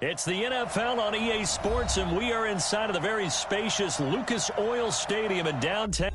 It's the NFL on EA Sports, and we are inside of the very spacious Lucas Oil Stadium in downtown.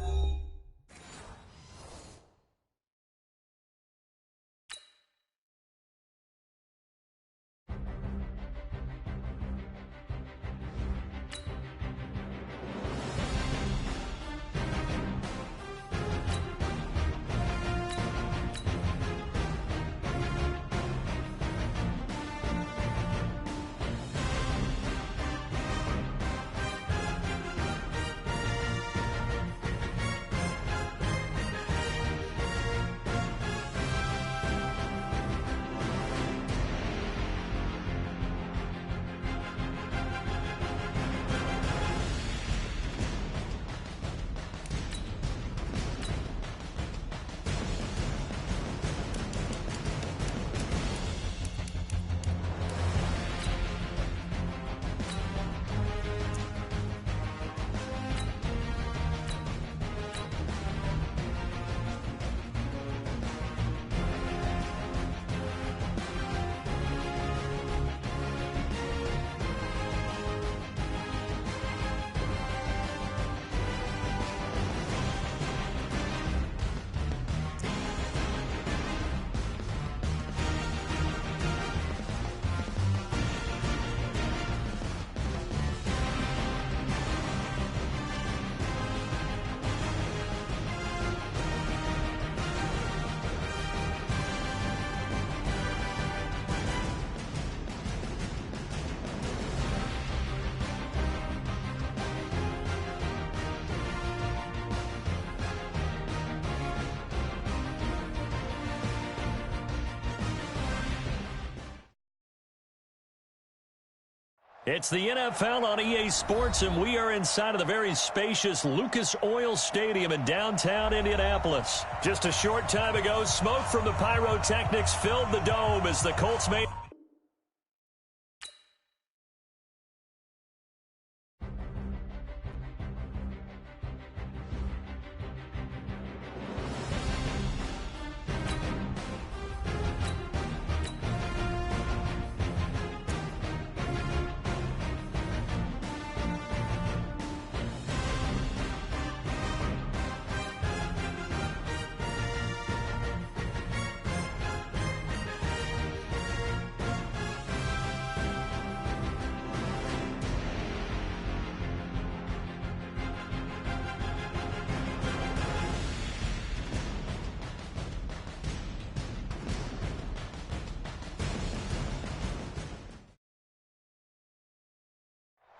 It's the NFL on EA Sports, and we are inside of the very spacious Lucas Oil Stadium in downtown Indianapolis. Just a short time ago, smoke from the pyrotechnics filled the dome as the Colts made...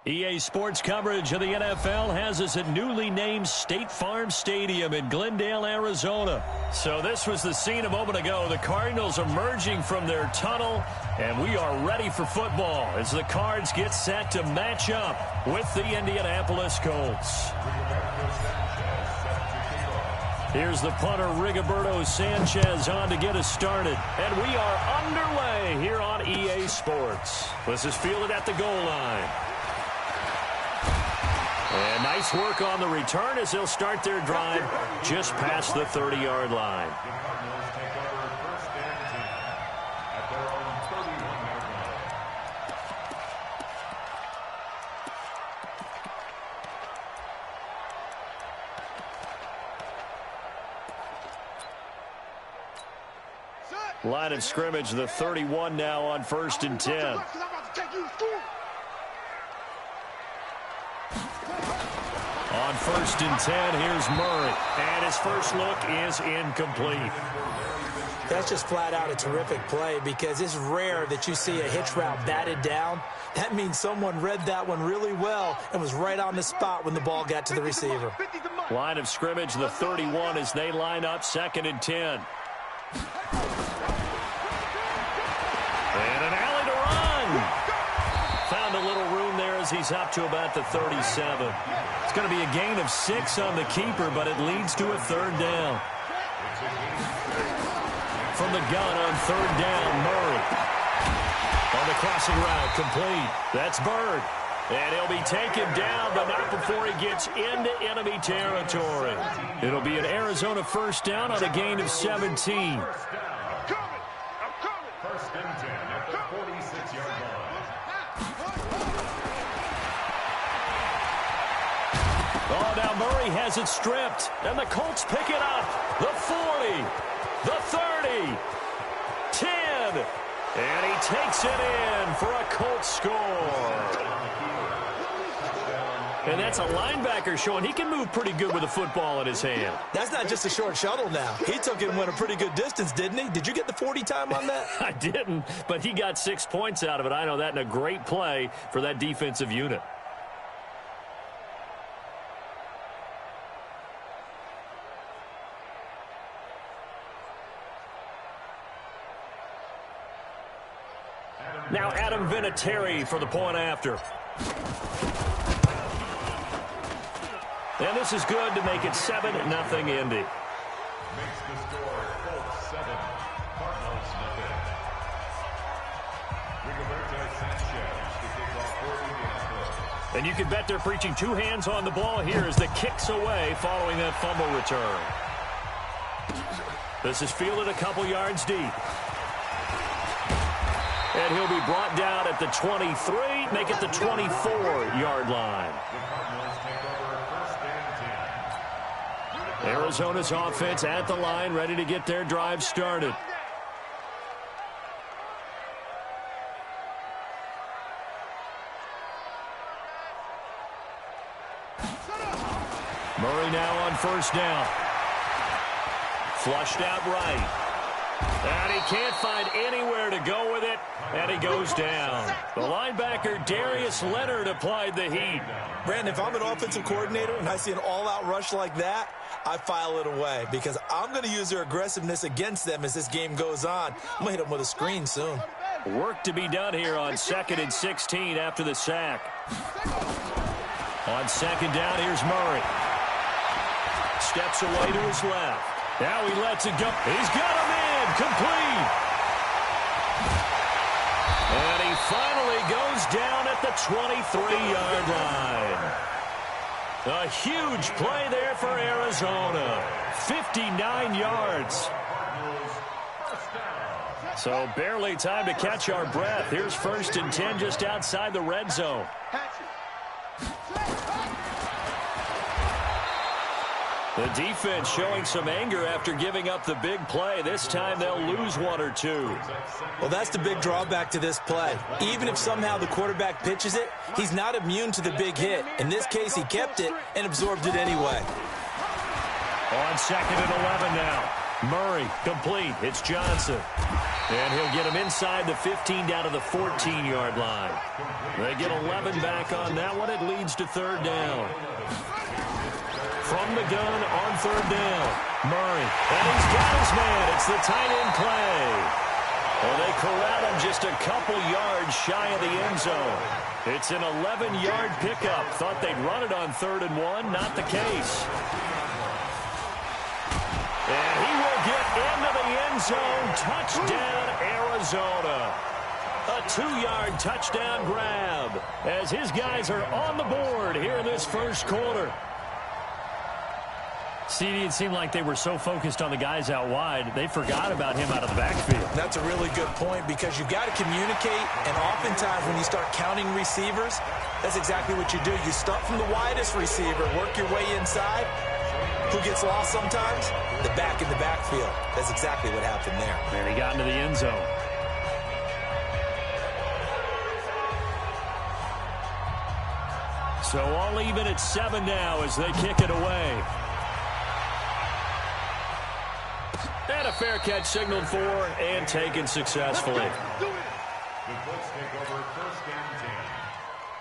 EA Sports coverage of the NFL has us at newly named State Farm Stadium in Glendale, Arizona. So this was the scene a moment ago. The Cardinals emerging from their tunnel, and we are ready for football as the Cards get set to match up with the Indianapolis Colts. Here's the punter, Rigoberto Sanchez, on to get us started. And we are underway here on EA Sports. This is fielded at the goal line. And nice work on the return as they'll start their drive just past the 30-yard line. Line of scrimmage, the 31 now on 1st and 10. On 1st and 10, here's Murray. And his first look is incomplete. That's just flat out a terrific play because it's rare that you see a hitch route batted down. That means someone read that one really well and was right on the spot when the ball got to the receiver. Line of scrimmage, the 31 as they line up 2nd and 10. And an alley to run. Found a little room there as he's up to about the 37. It's going to be a gain of 6 on the keeper, but it leads to a 3rd down. From the gun on 3rd down, Murray. On the crossing route, complete. That's Bird. And he'll be taken down, but not before he gets into enemy territory. It'll be an Arizona 1st down on a gain of 17. Oh, now Murray has it stripped, and the Colts pick it up. The 40, the 30, 10, and he takes it in for a Colts score. And that's a linebacker showing he can move pretty good with a football in his hand. That's not just a short shuttle now. He took it and went a pretty good distance, didn't he? Did you get the 40 time on that? I didn't, but he got 6 points out of it. I know that, and a great play for that defensive unit. Now Adam Vinatieri for the point after. And this is good to make it 7-0 Indy. Makes the score Colts 7, Cardinals nothing. Rigoberto Sanchez to kick off for Indianapolis. And you can bet they're preaching two hands on the ball here as the kick's away following that fumble return. This is fielded a couple yards deep. And he'll be brought down at the 23, make it the 24-yard line. Arizona's offense at the line, ready to get their drive started. Murray now on first down. Flushed out right. And he can't find anywhere to go with it, and he goes down. The linebacker, Darius Leonard, applied the heat. Brandon, if I'm an offensive coordinator and I see an all-out rush like that, I file it away because I'm going to use their aggressiveness against them as this game goes on. I'm going to hit them with a screen soon. Work to be done here on 2nd and 16 after the sack. On second down, here's Murray. Steps away to his left. Now he lets it go. He's got him in. Complete. And he finally goes down at the 23-yard line. A huge play there for Arizona. 59 yards. So barely time to catch our breath. Here's 1st and 10 just outside the red zone. The defense showing some anger after giving up the big play. This time they'll lose 1 or 2. Well, that's the big drawback to this play. Even if somehow the quarterback pitches it, he's not immune to the big hit. In this case, he kept it and absorbed it anyway. On 2nd and 11 now. Murray, complete. It's Johnson. And he'll get him inside the 15 down to the 14-yard line. They get 11 back on that one. It leads to 3rd down. From the gun on 3rd down. Murray. And he's got his man. It's the tight end play. Well, they corral him just a couple yards shy of the end zone. It's an 11-yard pickup. Thought they'd run it on 3rd and 1. Not the case. And he will get into the end zone. Touchdown, Arizona. A 2-yard touchdown grab as his guys are on the board here in this first quarter. CD, it seemed like they were so focused on the guys out wide, they forgot about him out of the backfield. That's a really good point because you've got to communicate, and oftentimes when you start counting receivers, that's exactly what you do. You start from the widest receiver, work your way inside. Who gets lost sometimes? The back in the backfield. That's exactly what happened there. And he got into the end zone. So all even at 7 now as they kick it away. And a fair catch signaled for and taken successfully. The Colts take over 1st and 10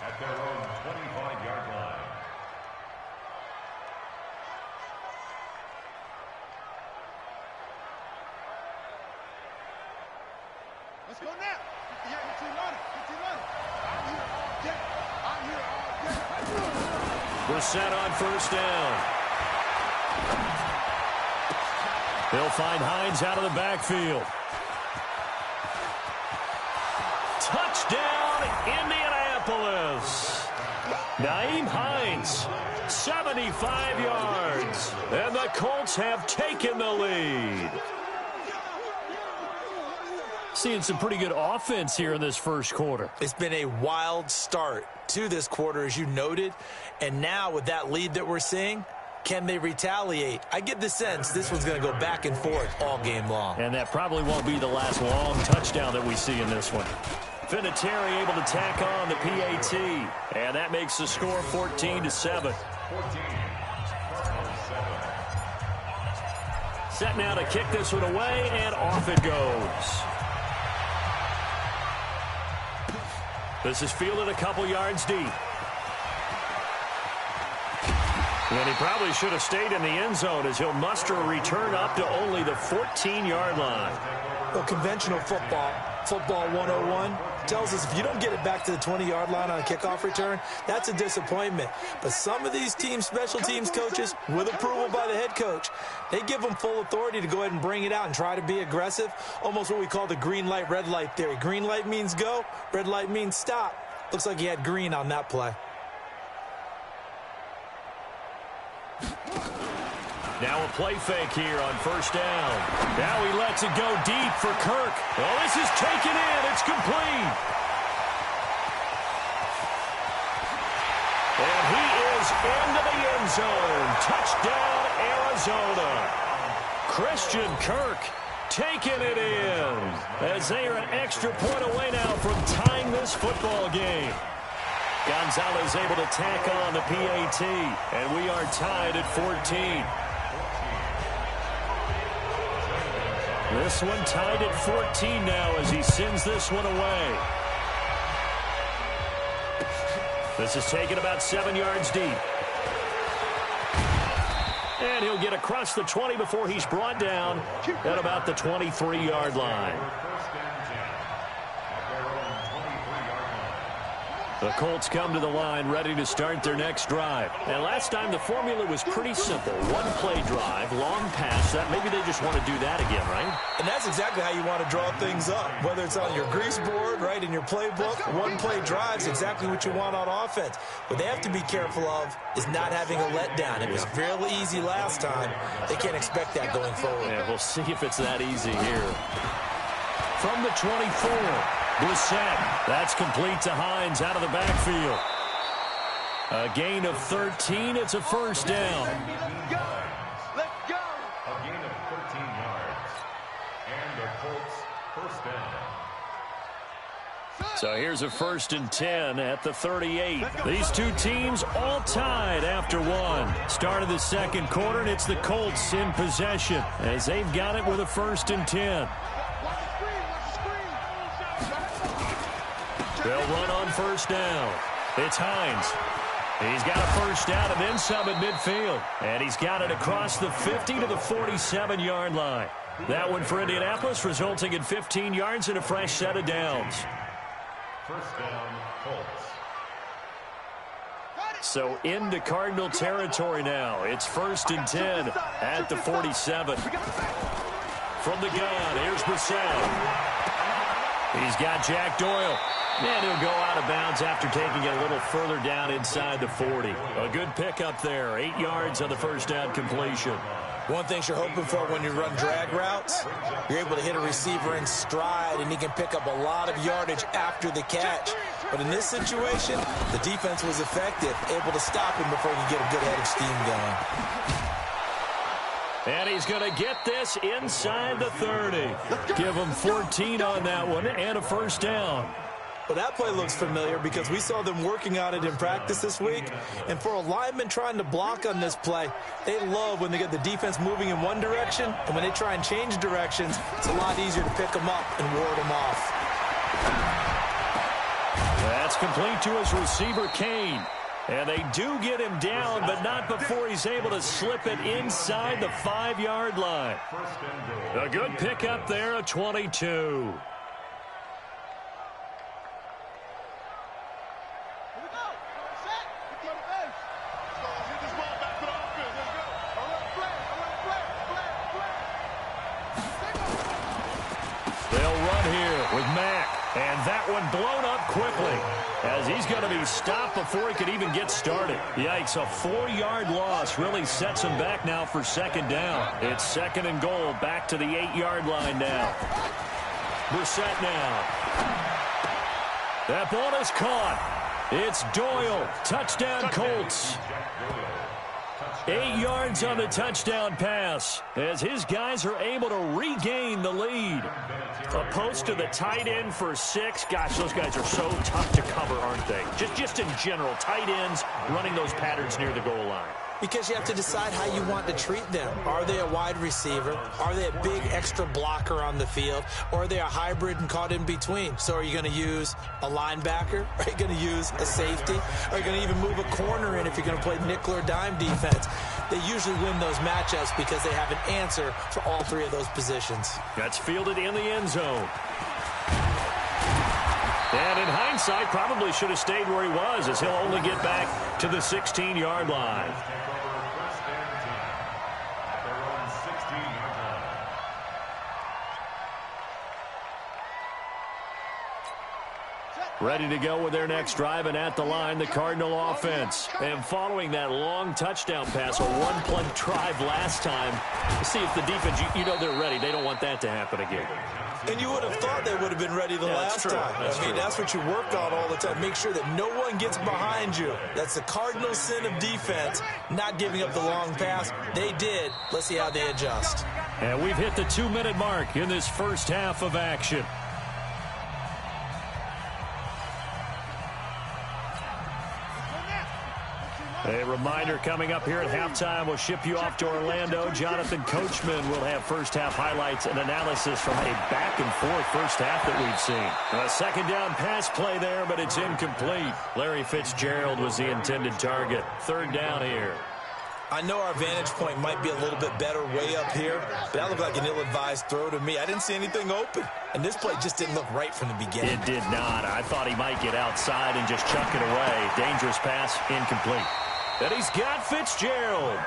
at their own 25-yard line. Let's go now. Yeah, get you running. I'm here all day. We're set on 1st down. They'll find Hines out of the backfield. Touchdown, Indianapolis. Nyheim Hines, 75 yards. And the Colts have taken the lead. Seeing some pretty good offense here in this first quarter. It's been a wild start to this quarter, as you noted. And now with that lead that we're seeing, can they retaliate? I get the sense this one's going to go back and forth all game long. And that probably won't be the last long touchdown that we see in this one. Vinatieri able to tack on the PAT. And that makes the score 14-7. Set now to kick this one away, and off it goes. This is fielded a couple yards deep. And he probably should have stayed in the end zone as he'll muster a return up to only the 14-yard line. Well, conventional football 101, tells us if you don't get it back to the 20-yard line on a kickoff return, that's a disappointment. But some of these teams, special teams coaches, with approval by the head coach, they give them full authority to go ahead and bring it out and try to be aggressive, almost what we call the green light, red light theory. Green light means go, red light means stop. Looks like he had green on that play. Now a play fake here on first down. Now he lets it go deep for Kirk. Well, this is taken in. It's complete. And he is into the end zone. Touchdown, Arizona. Christian Kirk taking it in as they are an extra point away now from tying this football game. Gonzalez able to tack on the PAT, and we are tied at 14. This one tied at 14 now as he sends this one away. This is taken about 7 yards deep. And he'll get across the 20 before he's brought down at about the 23-yard line. The Colts come to the line ready to start their next drive. And last time the formula was pretty simple. One-play drive, long pass. That maybe they just want to do that again, right? And that's exactly how you want to draw things up. Whether it's on your grease board, right, in your playbook, one-play drive's exactly what you want on offense. What they have to be careful of is not having a letdown. It was fairly easy last time. They can't expect that going forward. Yeah, we'll see if it's that easy here. From the 24. Brissett, that's complete to Hines out of the backfield. A gain of 13, it's a first down. Let's go. A gain of 13 yards. And the Colts first down. So here's a 1st and 10 at the 38. These two teams all tied after one. Start of the second quarter, and it's the Colts in possession as they've got it with a 1st and 10. They'll run on first down. It's Hines. He's got a first down and then some at midfield. And he's got it across the 50 to the 47-yard line. That one for Indianapolis, resulting in 15 yards and a fresh set of downs. First down, Colts. So into Cardinal territory now. It's 1st and 10 at the 47. From the gun, here's Brissett. He's got Jack Doyle. And he'll go out of bounds after taking it a little further down inside the 40. A good pickup there. 8 yards on the first down completion. One thing you're hoping for when you run drag routes, you're able to hit a receiver in stride, and he can pick up a lot of yardage after the catch. But in this situation, the defense was effective, able to stop him before he could get a good head of steam going. And he's going to get this inside the 30. Give him 14 on that one and a first down. Well, that play looks familiar because we saw them working on it in practice this week. And for a lineman trying to block on this play, they love when they get the defense moving in one direction. And when they try and change directions, it's a lot easier to pick them up and ward them off. That's complete to his receiver, Kane. And they do get him down, but not before he's able to slip it inside the 5-yard line. A good pickup there at 22. And that one blown up quickly as he's going to be stopped before he could even get started. Yikes, a 4-yard loss really sets him back now for second down. It's 2nd and goal, back to the 8-yard line now. Brissett now. That ball is caught. It's Doyle. Touchdown, Colts. 8 yards on the touchdown pass as his guys are able to regain the lead. A post to the tight end for 6. Gosh, those guys are so tough to cover, aren't they? Just in general, tight ends running those patterns near the goal line. Because you have to decide how you want to treat them. Are they a wide receiver? Are they a big extra blocker on the field? Or are they a hybrid and caught in between? So are you going to use a linebacker? Are you going to use a safety? Are you going to even move a corner in if you're going to play nickel or dime defense? They usually win those matchups because they have an answer for all 3 of those positions. That's fielded in the end zone. And in hindsight, probably should have stayed where he was, as he'll only get back to the 16-yard line. Ready to go with their next drive, and at the line, the Cardinal offense. And following that long touchdown pass, a one-play drive last time, see if the defense, you know they're ready. They don't want that to happen again. And you would have thought they would have been ready the last time. That's what you work on all the time. Make sure that no one gets behind you. That's the cardinal sin of defense, not giving up the long pass. They did. Let's see how they adjust. And we've hit the 2-minute mark in this first half of action. A reminder coming up here at halftime. We'll ship you off to Orlando. Jonathan Coachman will have first-half highlights and analysis from a back-and-forth first half that we've seen. A second down pass play there, but it's incomplete. Larry Fitzgerald was the intended target. Third down here. I know our vantage point might be a little bit better way up here, but that looked like an ill-advised throw to me. I didn't see anything open, and this play just didn't look right from the beginning. It did not. I thought he might get outside and just chuck it away. Dangerous pass, incomplete. And he's got Fitzgerald.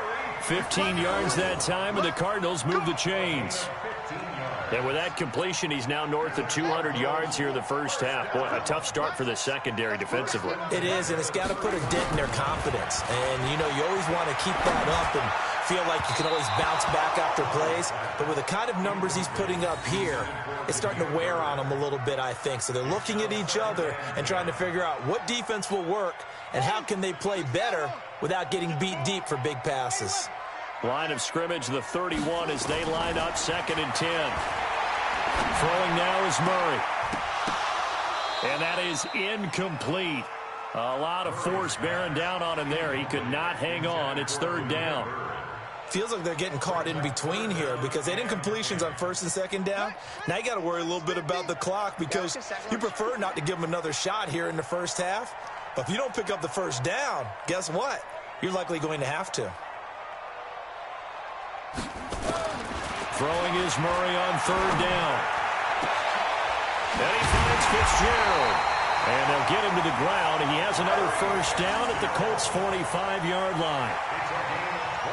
15 yards that time, and the Cardinals move the chains. And with that completion, he's now north of 200 yards here in the first half. Boy, a tough start for the secondary defensively. It is, and it's got to put a dent in their confidence. And, you know, you always want to keep that up and feel like you can always bounce back after plays. But with the kind of numbers he's putting up here, it's starting to wear on them a little bit, I think. So they're looking at each other and trying to figure out what defense will work and how can they play better without getting beat deep for big passes. Line of scrimmage, the 31 as they line up, 2nd and 10. Throwing now is Murray. And that is incomplete. A lot of force bearing down on him there. He could not hang on. It's 3rd down. Feels like they're getting caught in between here because they did completions on 1st and 2nd down. Now you got to worry a little bit about the clock because you prefer not to give them another shot here in the first half. But if you don't pick up the 1st down, guess what? You're likely going to have to. Throwing is Murray on 3rd down. And he finds Fitzgerald. And they'll get him to the ground. He has another 1st down at the Colts' 45-yard line.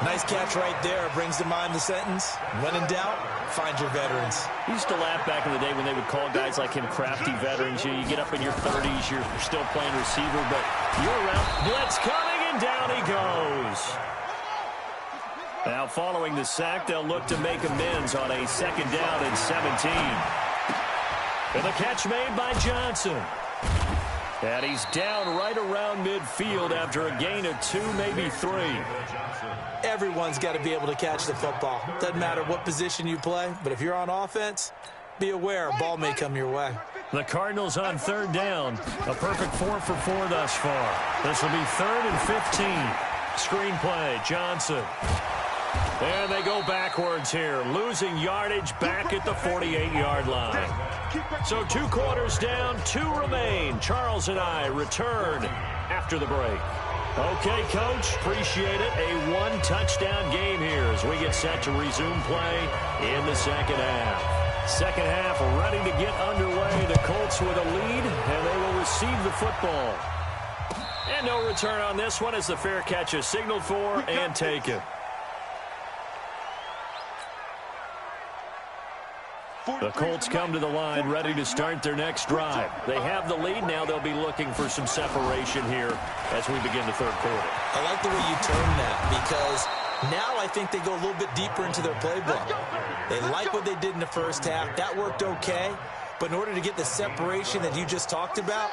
Nice catch right there. Brings to mind the sentence, when in doubt, find your veterans. He used to laugh back in the day when they would call guys like him crafty veterans. You get up in your 30s, you're still playing receiver, but you're around. Blitz coming, and down he goes. Now following the sack, they'll look to make amends on a 2nd down and 17. And the catch made by Johnson. And he's down right around midfield after a gain of 2, maybe 3. Everyone's got to be able to catch the football. Doesn't matter what position you play, but if you're on offense, be aware a ball may come your way. The Cardinals on 3rd down. A perfect 4 for 4 thus far. This will be 3rd and 15. Screen play, Johnson. And they go backwards here, losing yardage back at the 48-yard line. So 2 quarters down, 2 remain. Charles and I return after the break. Okay, Coach, appreciate it. A 1-touchdown game here as we get set to resume play in the 2nd half. 2nd half ready to get underway. The Colts with a lead, and they will receive the football. And no return on this one as the fair catch is signaled for and taken. The Colts come to the line ready to start their next drive. They have the lead. Now they'll be looking for some separation here as we begin the 3rd quarter. I like the way you term that because now I think they go a little bit deeper into their playbook. They like what they did in the first half. That worked okay. But in order to get the separation that you just talked about,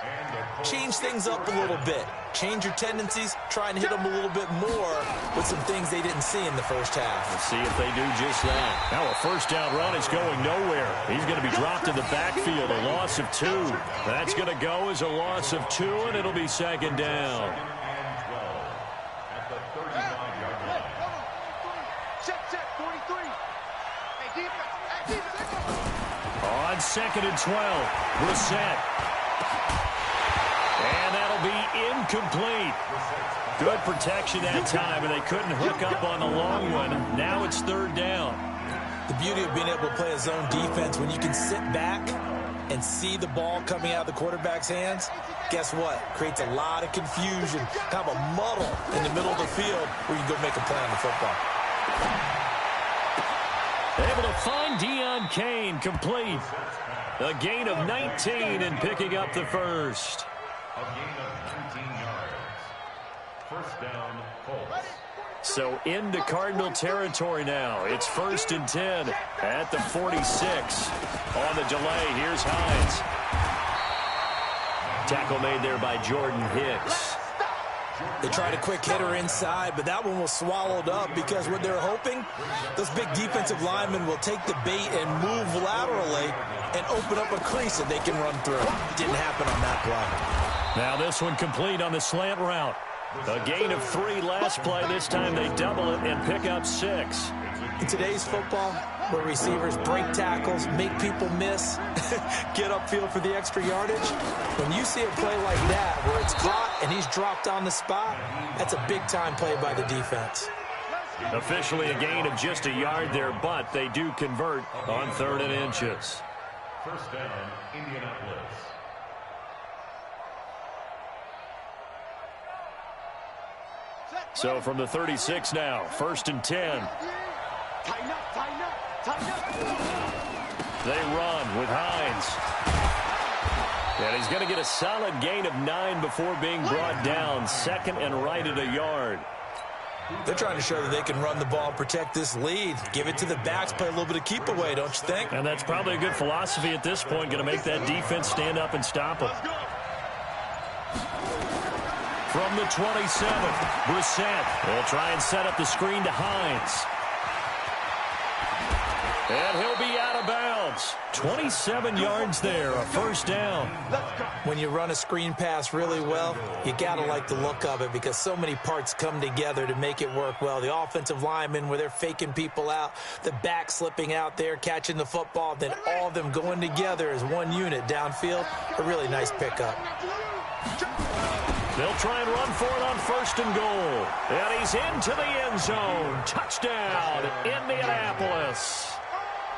change things up a little bit. Change your tendencies, try and hit them a little bit more with some things they didn't see in the first half. Let's see if they do just that. Now a first down run is going nowhere. He's going to be dropped in the backfield, a loss of 2. That's going to go as a loss of 2, and it'll be second down. On 2nd and 12, Brissett. And that'll be incomplete. Good protection that time, and they couldn't hook up on the long one. Now it's 3rd down. The beauty of being able to play a zone defense, when you can sit back and see the ball coming out of the quarterback's hands, guess what? Creates a lot of confusion, kind of a muddle in the middle of the field where you can go make a play on the football. Able to find Deion Kane, complete. A gain of 19 and picking up the first. A gain of 19 yards. First down, Colts. So into Cardinal territory now. It's 1st and 10 at the 46. On the delay, here's Hines. Tackle made there by Jordan Hicks. They tried a quick hitter inside, but that one was swallowed up because what they're hoping, those big defensive linemen will take the bait and move laterally and open up a crease that they can run through. Didn't happen on that play. Now this one complete on the slant route. A gain of 3 last play. This time they double it and pick up 6. In today's football, where receivers break tackles, make people miss, get upfield for the extra yardage, when you see a play like that where it's caught and he's dropped on the spot, that's a big-time play by the defense. Officially a gain of just a yard there, but they do convert on 3rd and inches. First down, Indianapolis. So from the 36 now, 1st and 10. Tighten up, tighten up, tighten up. They run with Hines. And he's going to get a solid gain of 9 before being brought down. 2nd and right at a yard. They're trying to show that they can run the ball and protect this lead. Give it to the backs, play a little bit of keep away, don't you think? And that's probably a good philosophy at this point, going to make that defense stand up and stop them. From the 27, Brissett will try and set up the screen to Hines. And he'll be out of bounds. 27 yards there, a first down. When you run a screen pass really well, you got to like the look of it because so many parts come together to make it work well. The offensive linemen, where they're faking people out, the back slipping out there, catching the football, then all of them going together as one unit downfield. A really nice pickup. They'll try and run for it on 1st and goal. And he's into the end zone. Touchdown, Indianapolis.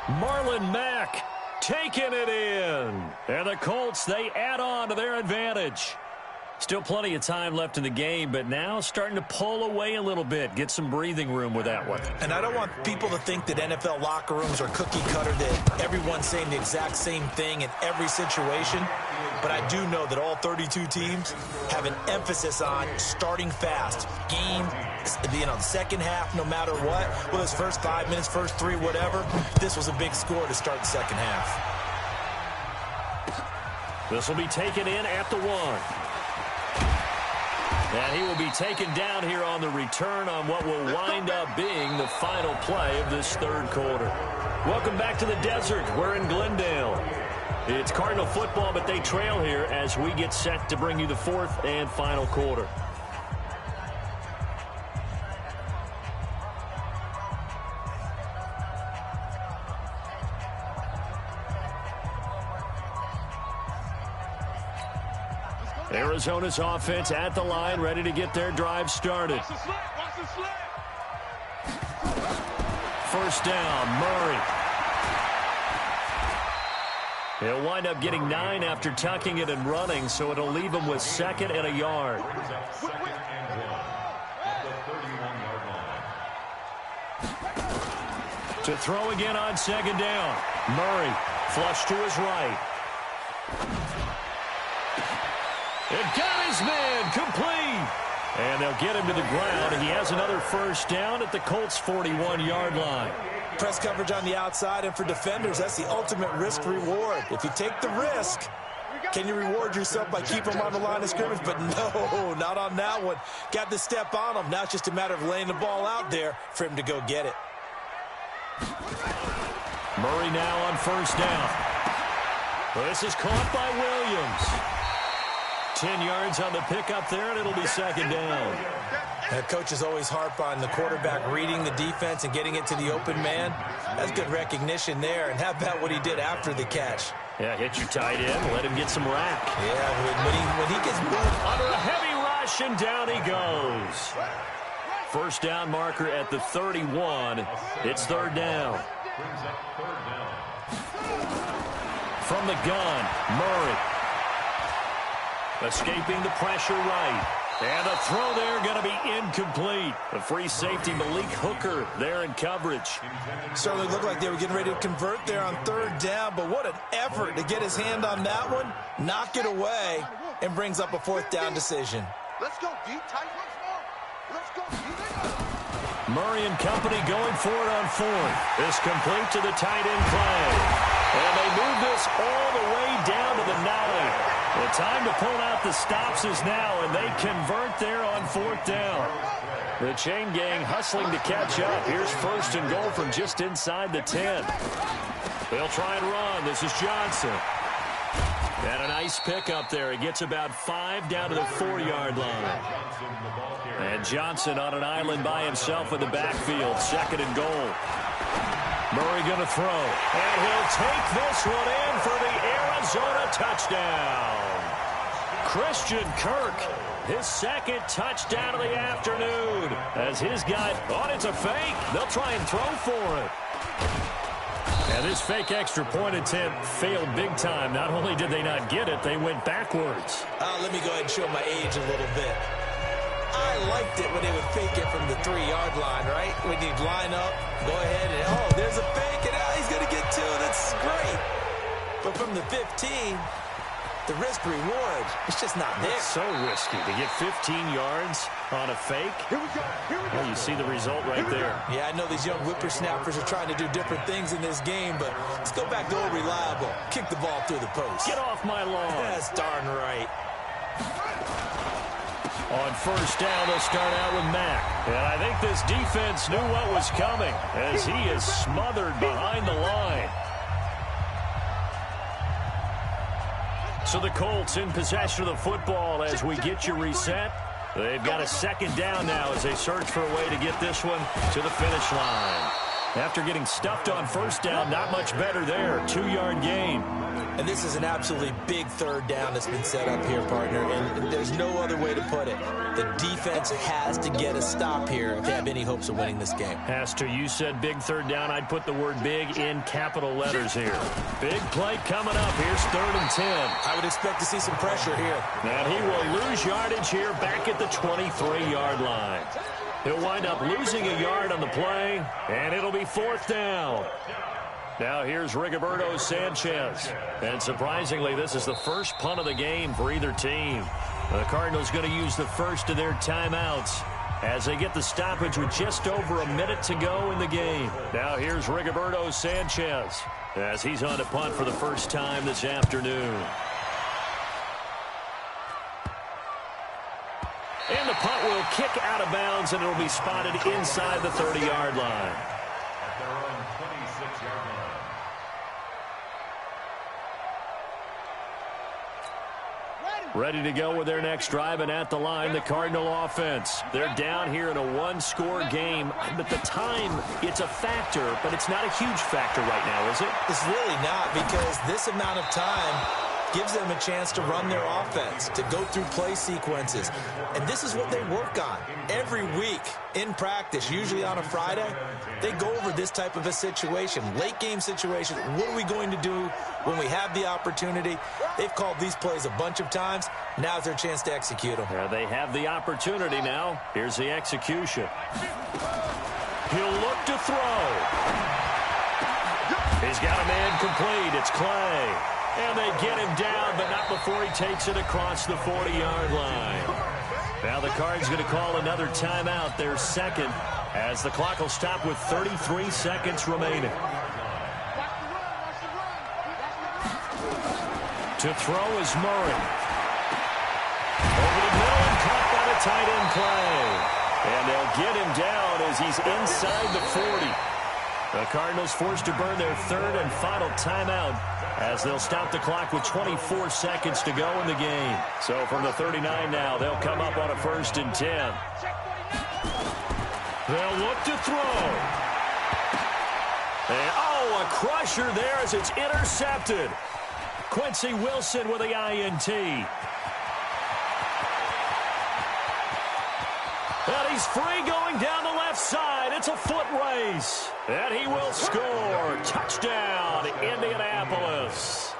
Marlon Mack taking it in. And the Colts, they add on to their advantage. Still plenty of time left in the game, but now starting to pull away a little bit. Get some breathing room with that one. And I don't want people to think that NFL locker rooms are cookie cutter, that everyone's saying the exact same thing in every situation. But I do know that all 32 teams have an emphasis on starting fast. Game, the second half, no matter what. Well, it's first 5 minutes, first 3, whatever. This was a big score to start the second half. This will be taken in at the 1. And he will be taken down here on the return on what will wind up being the final play of this 3rd quarter. Welcome back to the desert. We're in Glendale. It's Cardinal football, but they trail here as we get set to bring you the 4th and final quarter. Arizona's offense at the line, ready to get their drive started. First down, Murray. He'll wind up getting 9 after tucking it and running, so it'll leave him with 2nd and a yard. To throw again on 2nd down. Murray, flush to his right. It got his man, complete. And they'll get him to the ground. He has another first down at the Colts' 41-yard line. Press coverage on the outside, and for defenders, that's the ultimate risk reward. If you take the risk, can you reward yourself by keeping them on the line of scrimmage? But no, not on that one. Got the step on him. Now it's just a matter of laying the ball out there for him to go get it. Murray now on first down. This is caught by Williams. 10 yards on the pickup there, and it'll be second down. Coaches always harp on the quarterback reading the defense and getting it to the open man. That's good recognition there. And how about what he did after the catch? Yeah, hit your tight end, let him get some rack. Yeah, when he gets moved. Under a heavy rush, and down he goes. First down marker at the 31. It's third down. From the gun, Murray. Escaping the pressure right. And the throw there going to be incomplete. The free safety, Malik Hooker, there in coverage. Certainly looked like they were getting ready to convert there on third down, but what an effort to get his hand on that one, knock it away, and brings up a fourth down decision. Let's go deep, tight once more. Let's go deep. Murray and company going for it on fourth. This complete to the tight end Clay. And they move this all the way down to the 9. The time to pull out the stops is now, and they convert there on fourth down. The chain gang hustling to catch up. Here's first and goal from just inside the 10. They'll try and run. This is Johnson. And a nice pick up there. He gets about 5 down to the 4-yard line. And Johnson on an island by himself in the backfield. Second and goal. Murray going to throw. And he'll take this one in for the Arizona touchdown. Christian Kirk, his second touchdown of the afternoon. As his guy, it's a fake. They'll try and throw for it. And this fake extra point attempt failed big time. Not only did they not get it, they went backwards. Let me go ahead and show my age a little bit. I liked it when they would fake it from the 3-yard line, right? When you'd line up, go ahead and, there's a fake, and he's going to get 2. That's great. But from the 15, the risk reward, it's just not there. It's so risky to get 15 yards on a fake. Here we go. Well, you see the result right there. Yeah, I know these young whippersnappers are trying to do different things in this game, but let's go back to old reliable. Kick the ball through the post. Get off my lawn. That's darn right. On first down, they'll start out with Mack. And I think this defense knew what was coming as he is smothered behind the line. So the Colts in possession of the football as we get you reset. They've got a second down now as they search for a way to get this one to the finish line. After getting stuffed on first down, not much better there. 2-yard gain. And this is an absolutely big third down that's been set up here, partner, and there's no other way to put it. The defense has to get a stop here if they have any hopes of winning this game. Has to. You said big third down. I'd put the word big in capital letters here. Big play coming up. Here's 3rd and 10. I would expect to see some pressure here. And he will lose yardage here back at the 23-yard line. He'll wind up losing a yard on the play, and it'll be 4th down. Now here's Rigoberto Sanchez. And surprisingly, this is the first punt of the game for either team. The Cardinals going to use the first of their timeouts as they get the stoppage with just over a minute to go in the game. Now here's Rigoberto Sanchez as he's on to punt for the first time this afternoon. And the punt will kick out of bounds, and it'll be spotted inside the 30-yard line. At their own 26-yard line. Ready to go with their next drive, and at the line, the Cardinal offense. They're down here in a one-score game, but the time, it's a factor, but it's not a huge factor right now, is it? It's really not, because this amount of time gives them a chance to run their offense, to go through play sequences. And this is what they work on every week in practice, usually on a Friday. They go over this type of a situation, late game situation. What are we going to do when we have the opportunity? They've called these plays a bunch of times. Now's their chance to execute them. Yeah, they have the opportunity now. Here's the execution. He'll look to throw. He's got a man complete. It's Clay. And they get him down, but not before he takes it across the 40-yard line. Now the Cards going to call another timeout, their second. as the clock will stop with 33 seconds remaining. To throw is Murray. Over the middle and caught by the tight end play. And they'll get him down as he's inside the 40. The Cardinals forced to burn their third and final timeout as they'll stop the clock with 24 seconds to go in the game. So from the 39 now, they'll come up on a 1st and 10. They'll look to throw. And, a crusher there as it's intercepted. Quincy Wilson with the INT. And he's free going down the left side. It's a foot race. And he will score. Touchdown, Indianapolis.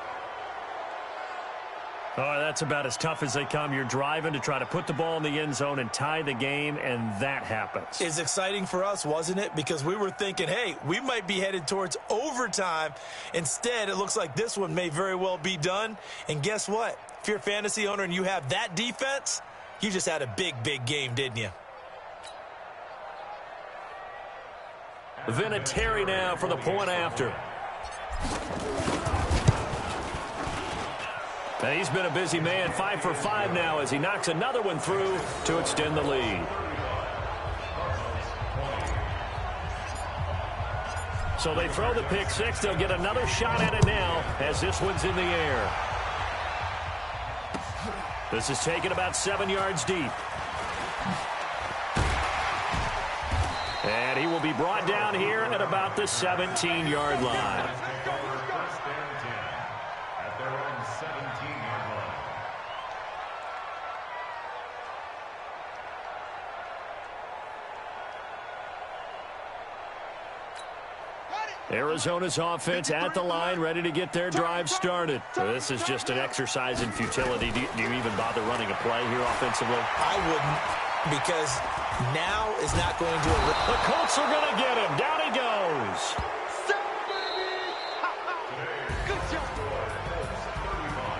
Oh, that's about as tough as they come. You're driving to try to put the ball in the end zone and tie the game, and that happens. It's exciting for us, wasn't it? Because we were thinking, hey, we might be headed towards overtime. Instead, it looks like this one may very well be done. And guess what? If you're a fantasy owner and you have that defense, you just had a big, big game, didn't you? Vinatieri now for the point after. And he's been a busy man, 5 for 5 now as he knocks another one through to extend the lead. So they throw the pick six. They'll get another shot at it now as this one's in the air. This is taken about 7 yards deep. And he will be brought down here at about the 17-yard line. Arizona's offense at the line, ready to get their drive started. So this is just an exercise in futility. Do you even bother running a play here offensively? I wouldn't, because now is not going to... The Colts are going to get him. Down he goes.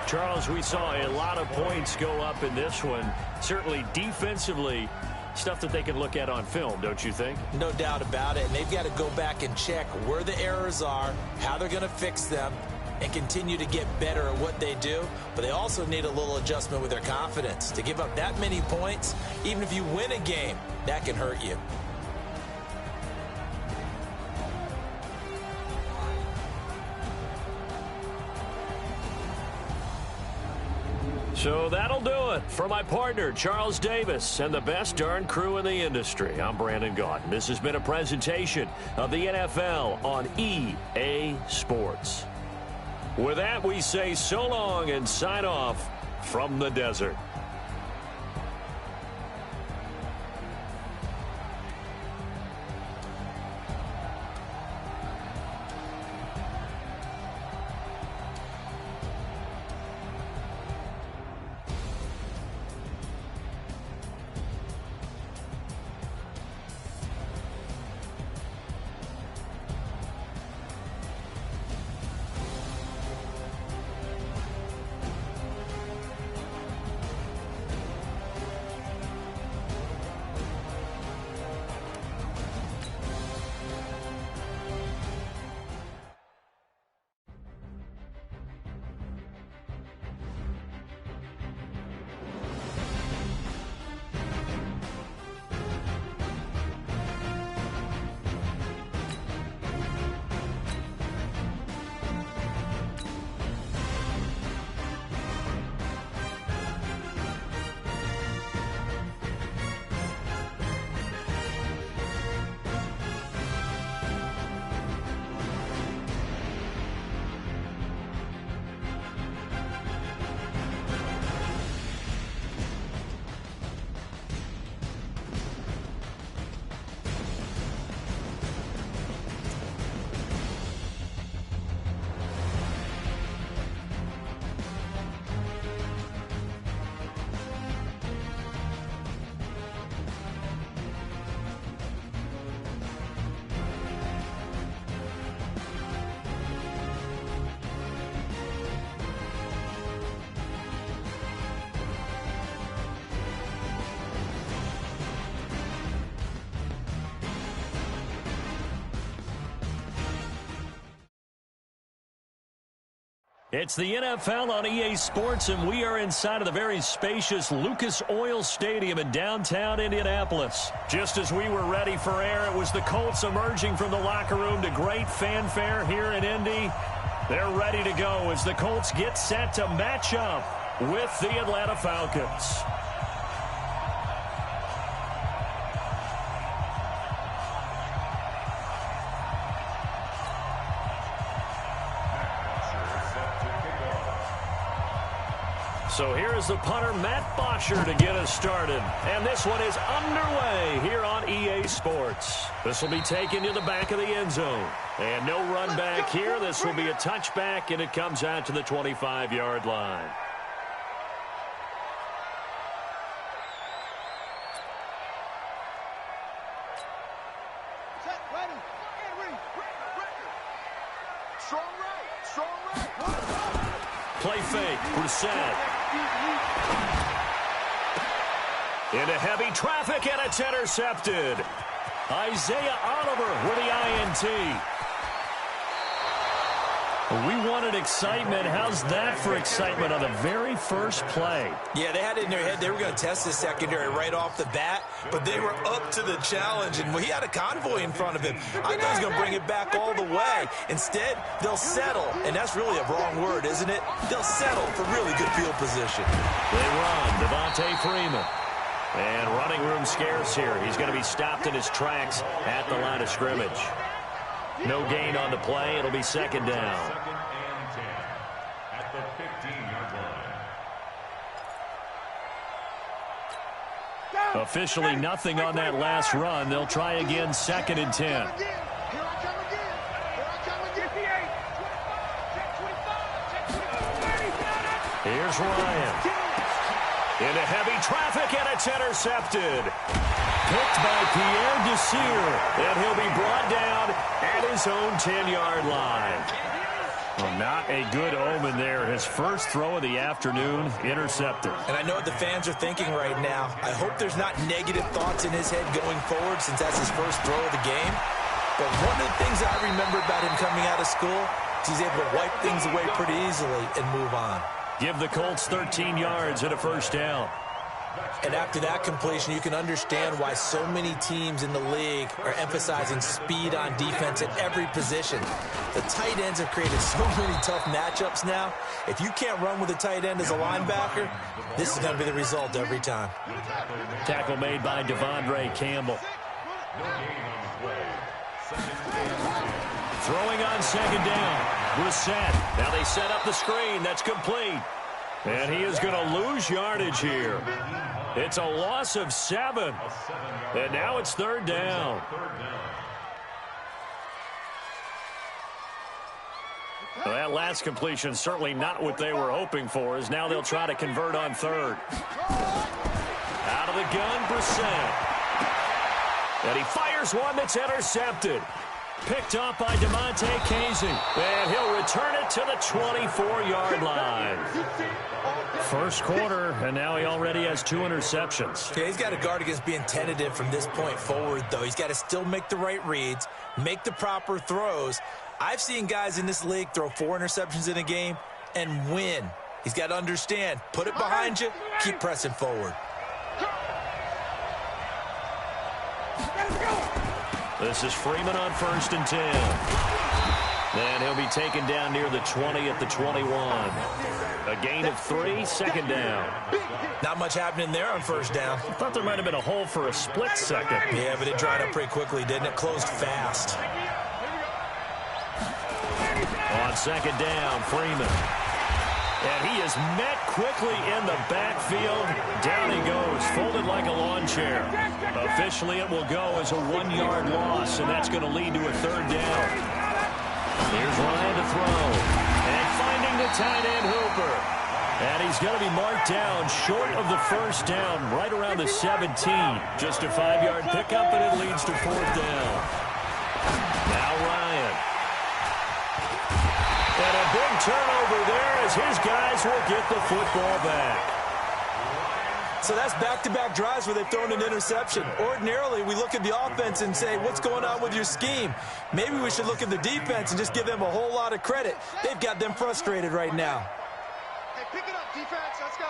Charles, we saw a lot of points go up in this one. Certainly defensively, stuff that they can look at on film, don't you think? No doubt about it. And they've got to go back and check where the errors are, how they're going to fix them, and continue to get better at what they do. But they also need a little adjustment with their confidence. To give up that many points, even if you win a game, that can hurt you. So that'll do it for my partner, Charles Davis, and the best darn crew in the industry. I'm Brandon Gaudin. This has been a presentation of the NFL on EA Sports. With that, we say so long and sign off from the desert. It's the NFL on EA Sports, and we are inside of the very spacious Lucas Oil Stadium in downtown Indianapolis. Just as we were ready for air, it was the Colts emerging from the locker room to great fanfare here in Indy. They're ready to go as the Colts get set to match up with the Atlanta Falcons. So here is the punter, Matt Bosher, to get us started. And this one is underway here on EA Sports. This will be taken to the back of the end zone. And no run back here. This will be a touchback, and it comes out to the 25-yard line. Play fake, Brissett. Into heavy traffic, and it's intercepted. Isaiah Oliver with the INT. We wanted excitement. How's that for excitement on the very first play? Yeah, they had it in their head they were going to test the secondary right off the bat, but they were up to the challenge, and he had a convoy in front of him. I thought he was going to bring it back all the way. Instead, they'll settle, and that's really a wrong word, isn't it? They'll settle for really good field position. They run, Devontae Freeman. And running room scarce here. He's going to be stopped in his tracks at the line of scrimmage. No gain on the play. It'll be second down. Second and 10 at the 15-yard line. Officially nothing on that last run. They'll try again, second and 10. Here I come again. Here's Ryan. Into heavy traffic, and it's intercepted. Picked by Pierre Desir, and he'll be brought down at his own 10-yard line. Well, not a good omen there. His first throw of the afternoon, intercepted. And I know what the fans are thinking right now. I hope there's not negative thoughts in his head going forward since that's his first throw of the game. But one of the things that I remember about him coming out of school is he's able to wipe things away pretty easily and move on. Give the Colts 13 yards and a first down. And after that completion, you can understand why so many teams in the league are emphasizing speed on defense at every position. The tight ends have created so many tough matchups now. If you can't run with a tight end as a linebacker, this is going to be the result every time. Tackle made by Devondre Campbell. Throwing on second down. Brissett. Now they set up the screen. That's complete. And he is going to lose yardage here. It's a loss of 7. And now it's third down. Well, that last completion certainly not what they were hoping for, as now they'll try to convert on third. Out of the gun, Brissett. And he fires one that's intercepted. Picked up by DeMonte Casey. And he'll return it to the 24-yard line. First quarter, and now he already has 2 interceptions. Yeah, he's got to guard against being tentative from this point forward, though. He's got to still make the right reads, make the proper throws. I've seen guys in this league throw 4 interceptions in a game and win. He's got to understand, put it behind you, keep pressing forward. This is Freeman on first and 10. And he'll be taken down near the 20 at the 21. A gain of 3, second down. Not much happening there on first down. I thought there might have been a hole for a split second. Yeah, but it dried up pretty quickly, didn't it? Closed fast. On second down, Freeman. And he is met quickly in the backfield. Down he goes, folded like a lawn chair. Officially, it will go as a 1-yard loss, and that's going to lead to a third down. Here's Ryan to throw. And finding the tight end, Hooper. And he's going to be marked down short of the first down, right around the 17. Just a 5-yard pickup, and it leads to fourth down. Now Ryan. And a big turnover there as his guys will get the football back. So that's back-to-back drives where they've thrown an interception. Ordinarily, we look at the offense and say, what's going on with your scheme? Maybe we should look at the defense and just give them a whole lot of credit. They've got them frustrated right now. Hey, pick it up, defense. Let's go.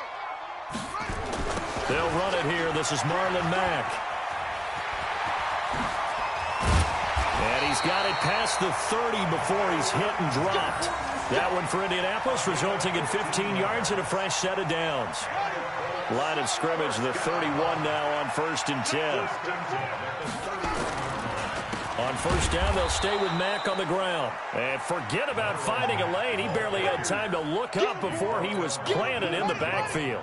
They'll run it here. This is Marlon Mack. And he's got it past the 30 before he's hit and dropped. That one for Indianapolis, resulting in 15 yards and a fresh set of downs. Line of scrimmage, the 31 now on 1st and 10. On first down, they'll stay with Mack on the ground. And forget about finding a lane. He barely had time to look up before he was planted in the backfield.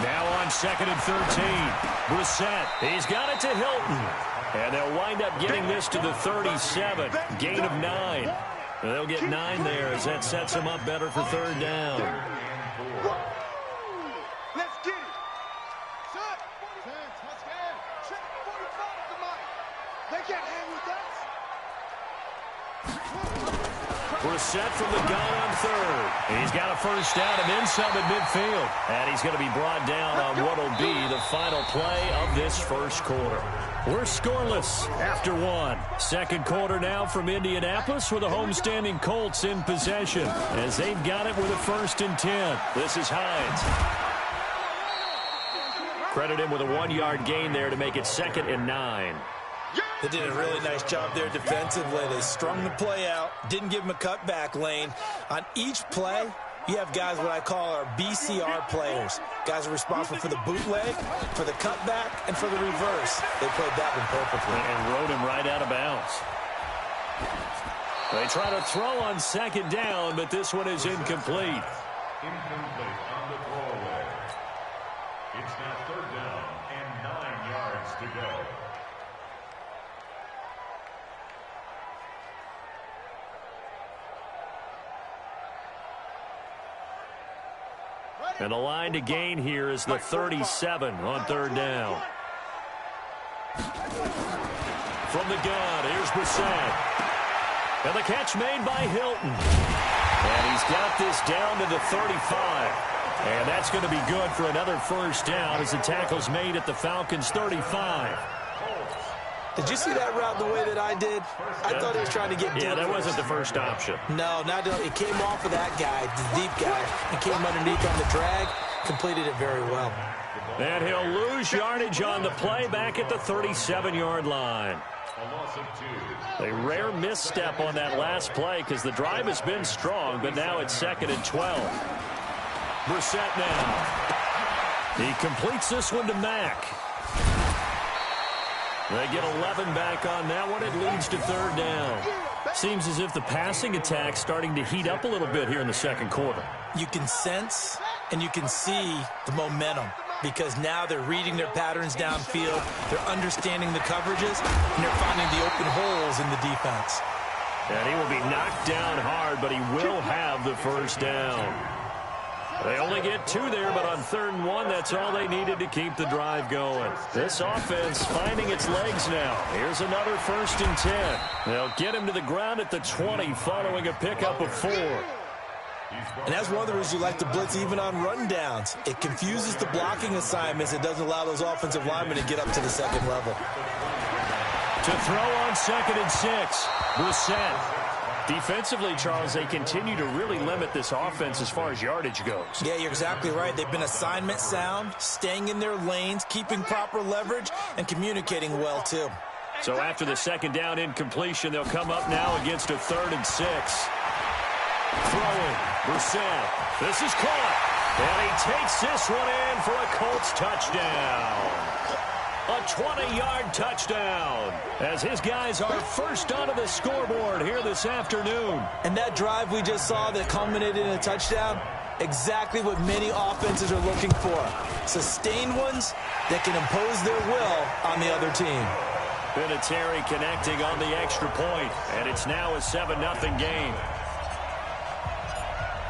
Now on 2nd and 13. Brissett, he's got it to Hilton. And they'll wind up getting this to the 37. Gain of 9. They'll get 9 there as that sets them up better for 3rd down. Let's get it. Set. Touchdown. Check 45. Come on. They can't hang with us. Brissett from the gun on 3rd. He's got a first down and then some at midfield. And he's going to be brought down on what will be the final play of this first quarter. We're scoreless after 1. Second quarter now from Indianapolis with the homestanding Colts in possession as they've got it with a 1st and 10. This is Hines. Credit him with a 1-yard gain there to make it 2nd and 9. They did a really nice job there defensively. They strung the play out, didn't give him a cutback lane. On each play, you have guys what I call our BCR players. Guys are responsible for the bootleg, for the cutback, and for the reverse. They played that one perfectly. And rode him right out of bounds. They try to throw on 2nd down, but this one is incomplete. Incomplete on the throwaway. It's now 3rd down and 9 yards to go. And the line to gain here is the 37 on 3rd down. From the gun, here's Brissett. And the catch made by Hilton. And he's got this down to the 35. And that's going to be good for another first down as the tackle's made at the Falcons' 35. Did you see that route the way that I did? I thought he was trying to get deep. Yeah, that wasn't the first option. No, it came off of that guy, the deep guy, and came underneath on the drag, completed it very well. And he'll lose yardage on the play back at the 37-yard line. A rare misstep on that last play because the drive has been strong, but now it's 2nd and 12. Brissett now. He completes this one to Mack. They get 11 back on that one. It leads to 3rd down. Seems as if the passing attack's starting to heat up a little bit here in the second quarter. You can sense and you can see the momentum because now they're reading their patterns downfield, they're understanding the coverages, and they're finding the open holes in the defense. And he will be knocked down hard, but he will have the first down. They only get 2 there, but on 3rd and 1, that's all they needed to keep the drive going. This offense finding its legs now. Here's another 1st and 10. They'll get him to the ground at the 20 following a pickup of 4. And that's one of the reasons you like to blitz even on rundowns. It confuses the blocking assignments. It doesn't allow those offensive linemen to get up to the 2nd level. To throw on 2nd and 6, Brissett. Defensively, Charles, they continue to really limit this offense as far as yardage goes. Yeah, you're exactly right. They've been assignment sound, staying in their lanes, keeping proper leverage, and communicating well, too. So after the 2nd down incompletion, they'll come up now against a 3rd and 6. Throwing, Brissett. This is caught. And he takes this one in for a Colts touchdown. A 20-yard touchdown as his guys are first onto the scoreboard here this afternoon. And that drive we just saw that culminated in a touchdown, exactly what many offenses are looking for. Sustained ones that can impose their will on the other team. Vinatieri connecting on the extra point, and it's now a 7-0 game.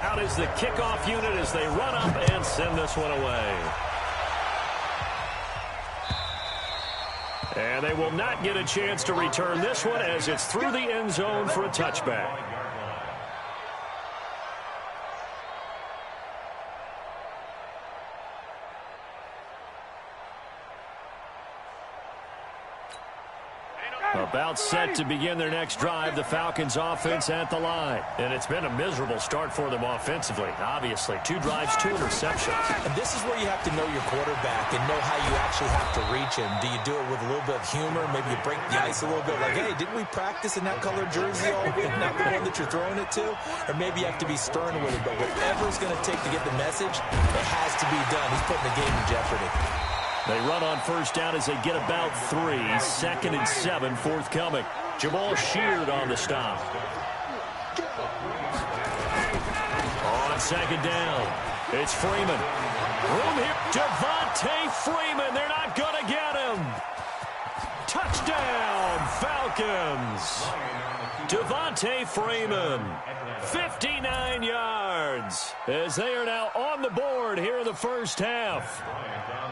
Out is the kickoff unit as they run up and send this one away. And they will not get a chance to return this one as it's through the end zone for a touchback. About set to begin their next drive, the Falcons offense at the line. And it's been a miserable start for them offensively, obviously. 2 drives, 2 interceptions. And this is where you have to know your quarterback and know how you actually have to reach him. Do you do it with a little bit of humor? Maybe you break the ice a little bit. Like, hey, didn't we practice in that colored jersey all week? Not the one that you're throwing it to? Or maybe you have to be stern with it. But whatever it's going to take to get the message, it has to be done. He's putting the game in jeopardy. They run on first down as they get about 3. 2nd and 7 forthcoming. Jamal Sheard on the stop. On 2nd down, it's Freeman. Room here. Devontae Freeman. They're not going to get him. Touchdown, Falcons. Devontae Freeman. 59 yards as they are now on the board here in the first half.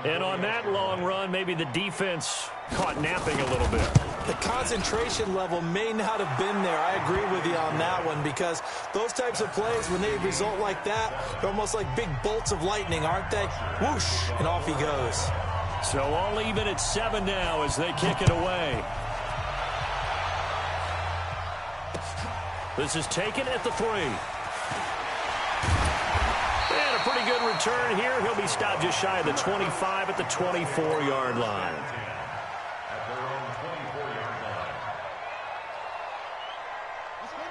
And on that long run, maybe the defense caught napping a little bit. The concentration level may not have been there. I agree with you on that one because those types of plays, when they result like that, they're almost like big bolts of lightning, aren't they? Whoosh, and off he goes. So all even at 7 now as they kick it away. This is taken at the 3. And a pretty good return here. He'll be stopped just shy of the 25 at the 24-yard line.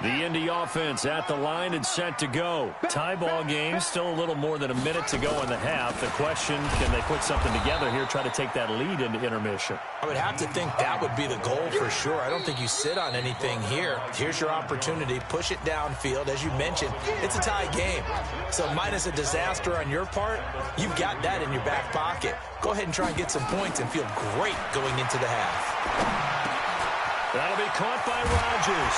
The Indy offense at the line and set to go. Tie ball game, still a little more than a minute to go in the half. The question, can they put something together here, try to take that lead into intermission? I would have to think that would be the goal for sure. I don't think you sit on anything here. Here's your opportunity. Push it downfield. As you mentioned, it's a tie game. So minus a disaster on your part, you've got that in your back pocket. Go ahead and try and get some points and feel great going into the half. That'll be caught by Rodgers.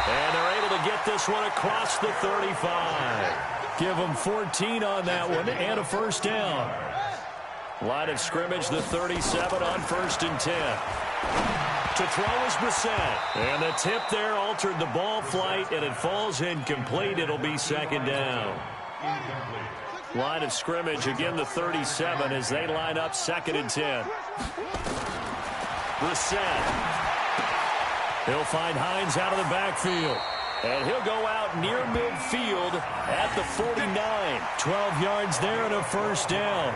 And they're able to get this one across the 35. Give them 14 on that one and a first down. Line of scrimmage, the 37 on 1st and 10. To throw is Brissett. And the tip there altered the ball flight, and it falls incomplete. It'll be 2nd down. Line of scrimmage, again the 37 as they line up 2nd and 10. Brissett. He'll find Hines out of the backfield. And he'll go out near midfield at the 49. 12 yards there and a first down.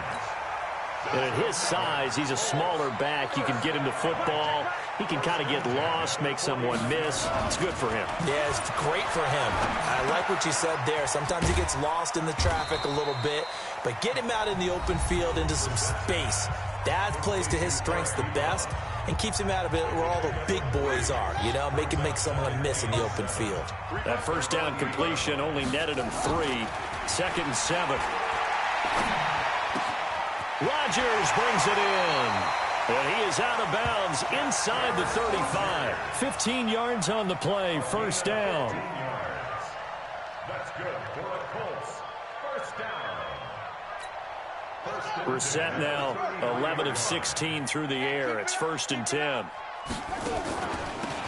And at his size, he's a smaller back. You can get him to football. He can kind of get lost, make someone miss. It's good for him. Yeah, it's great for him. I like what you said there. Sometimes he gets lost in the traffic a little bit. But get him out in the open field into some space. That plays to his strengths the best and keeps him out of it where all the big boys are, you know, make someone miss in the open field. That first down completion only netted him 3. 2nd and 7. Rodgers brings it in. And he is out of bounds inside the 35. 15 yards on the play, first down. That's good for the Colts. First down. Brissett now 11 of 16 through the air. It's 1st and 10.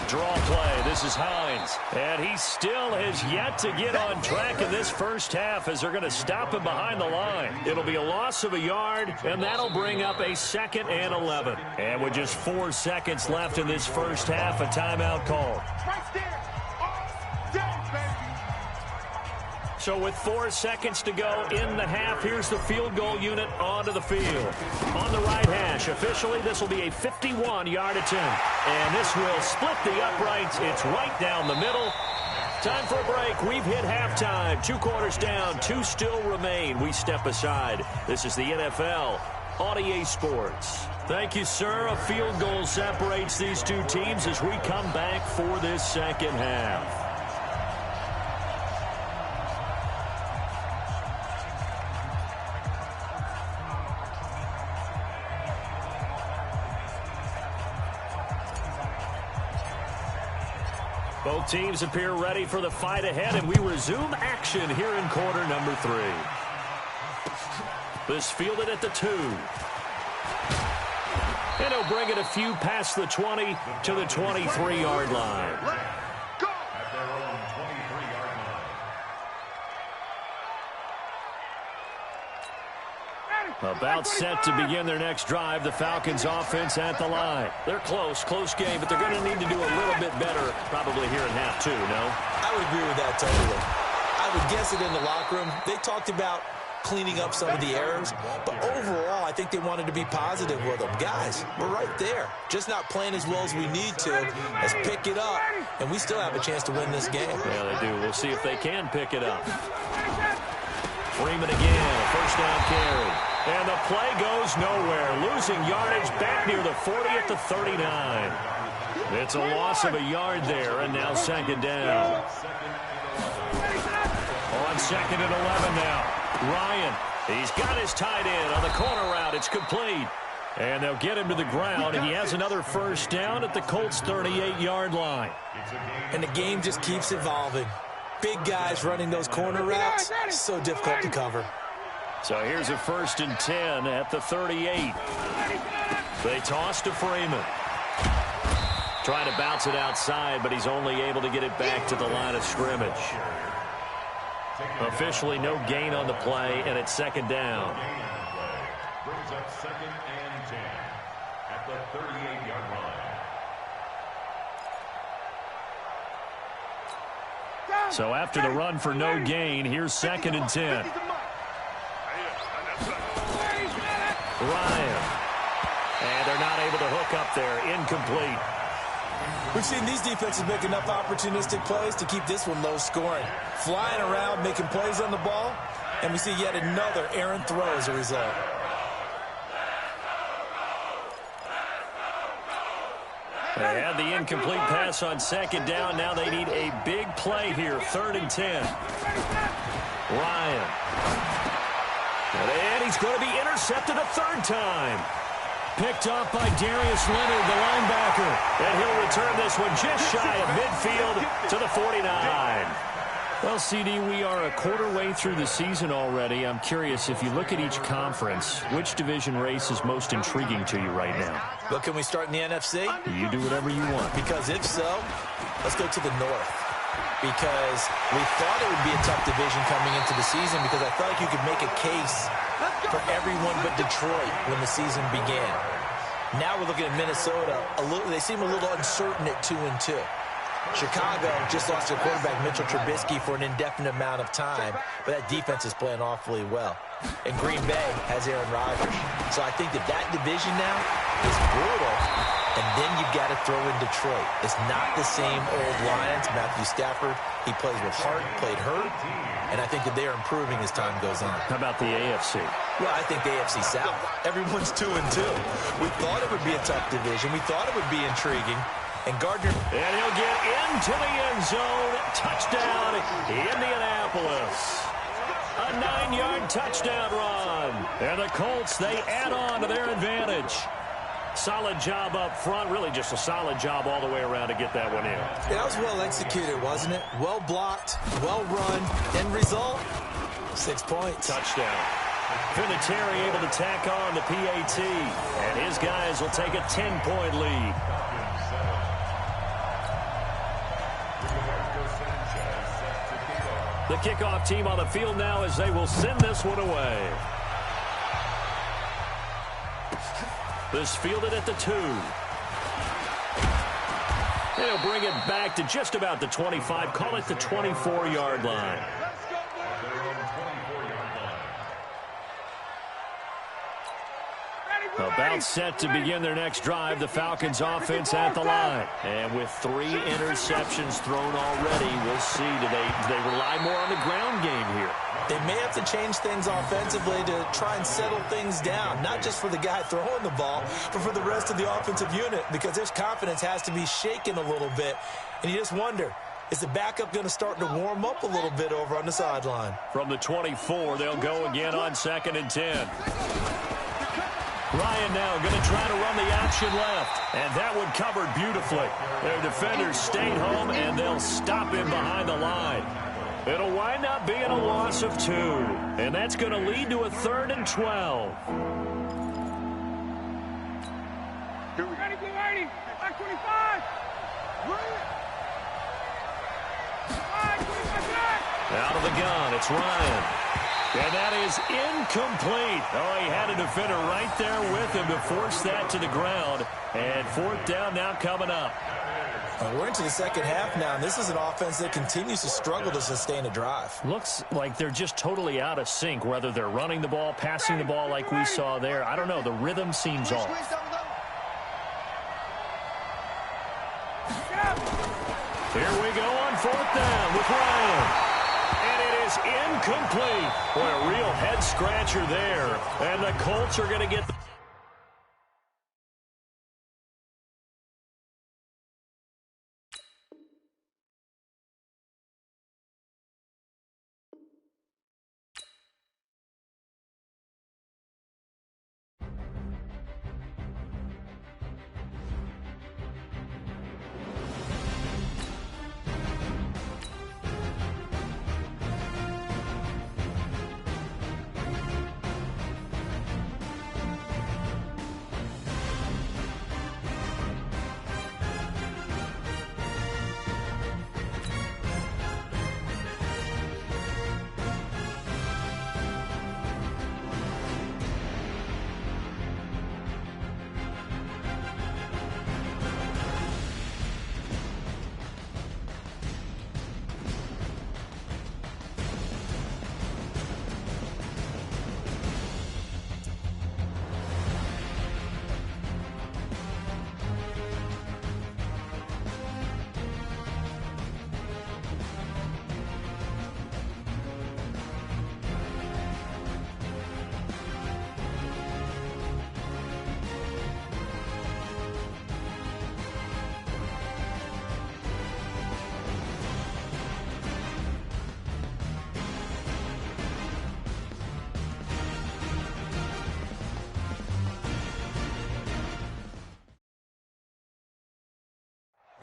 Draw play. This is Hines. And he still has yet to get on track in this first half as they're going to stop him behind the line. It'll be a loss of a yard, and that'll bring up a 2nd and 11. And with just 4 seconds left in this first half, a timeout called. So with 4 seconds to go in the half, here's the field goal unit onto the field. On the right hash, officially, this will be a 51-yard attempt. And this will split the uprights. It's right down the middle. Time for a break. We've hit halftime. 2 quarters down, 2 still remain. We step aside. This is the NFL on EA Sports. Thank you, sir. A field goal separates these 2 teams as we come back for this second half. Both teams appear ready for the fight ahead, and we resume action here in quarter number 3. This fielded at the 2. And he'll bring it a few past the 20 to the 23-yard line. Go! At their own 23-yard line. About set to begin their next drive. The Falcons offense at the line. They're close game, but they're going to need to do a little bit better probably here in half two, no? I would agree with that totally. I would guess it in the locker room. They talked about cleaning up some of the errors, but overall, I think they wanted to be positive with them. Guys, we're right there. Just not playing as well as we need to. Let's pick it up, and we still have a chance to win this game. Yeah, they do. We'll see if they can pick it up. Freeman again, a first down carry. And the play goes nowhere. Losing yardage back near the 40 at the 39. It's a loss of a yard there, and now second down. On second and 11 now. Ryan, he's got his tight end on the corner route. It's complete. And they'll get him to the ground. He has another first down at the Colts' 38-yard line. And the game just keeps evolving. Big guys running those corner routes, so difficult to cover. So here's a 1st and 10 at the 38. They toss to Freeman. Trying to bounce it outside, but he's only able to get it back to the line of scrimmage. Officially no gain on the play, and it's second down. Brings up 2nd and 10 at the 38-yard line. So after the run for no gain, here's 2nd and 10. Ryan. And they're not able to hook up there. Incomplete. We've seen these defenses make enough opportunistic plays to keep this one low scoring. Flying around, making plays on the ball, and we see yet another errant throw as a result. They had the incomplete pass on second down. Now they need a big play here. 3rd and 10. Ryan. And he's going to be intercepted a 3rd time. Picked off by Darius Leonard, the linebacker. And he'll return this one just shy of midfield to the 49. Well, CD, we are a quarter way through the season already. I'm curious, if you look at each conference, which division race is most intriguing to you right now? Well, can we start in the NFC? You do whatever you want. Because if so, let's go to the North. Because we thought it would be a tough division coming into the season because I felt like you could make a case for everyone but Detroit when the season began. Now we're looking at Minnesota. They seem a little uncertain at 2-2. Chicago just lost their quarterback, Mitchell Trubisky, for an indefinite amount of time, but that defense is playing awfully well. And Green Bay has Aaron Rodgers. So I think that division now is brutal, and then you've got to throw in Detroit. It's not the same old Lions. Matthew Stafford, he plays with heart, played hurt, and I think that they are improving as time goes on. How about the AFC? Well, I think the AFC South. Everyone's 2-2. We thought it would be a tough division. We thought it would be intriguing. And Gardner. And he'll get into the end zone. Touchdown, Indianapolis. A 9-yard touchdown run. And the Colts, they add on to their advantage. Solid job up front. Really just a solid job all the way around to get that one in. That was well executed, wasn't it? Well blocked, well run. End result, 6 points. Touchdown. Vinatieri able to tack on the PAT. And his guys will take a 10-point lead. The kickoff team on the field now as they will send this one away. This fielded at the 2. They'll bring it back to just about the 25. Call it the 24-yard line. About set to begin their next drive. The Falcons offense at the line. And with 3 interceptions thrown already, we'll see. Do they rely more on the ground game here? They may have to change things offensively to try and settle things down. Not just for the guy throwing the ball, but for the rest of the offensive unit. Because their confidence has to be shaken a little bit. And you just wonder, is the backup going to start to warm up a little bit over on the sideline? From the 24, they'll go again on 2nd and 10. Ryan now going to try to run the option left. And that one covered beautifully. Their defenders stayed home, and they'll stop him behind the line. It'll wind up being a loss of 2. And that's going to lead to a 3rd and 12. Ready, get ready. Back 25. Out of the gun, it's Ryan. And that is incomplete. Oh, he had a defender right there with him to force that to the ground. And fourth down now coming up. We're into the second half now, and this is an offense that continues to struggle to sustain a drive. Looks like they're just totally out of sync, whether they're running the ball, passing the ball like we saw there. I don't know. The rhythm seems off. Here we go on fourth down with Ryan. And it is incomplete. Boy, a real head-scratcher there. And the Colts are going to get the...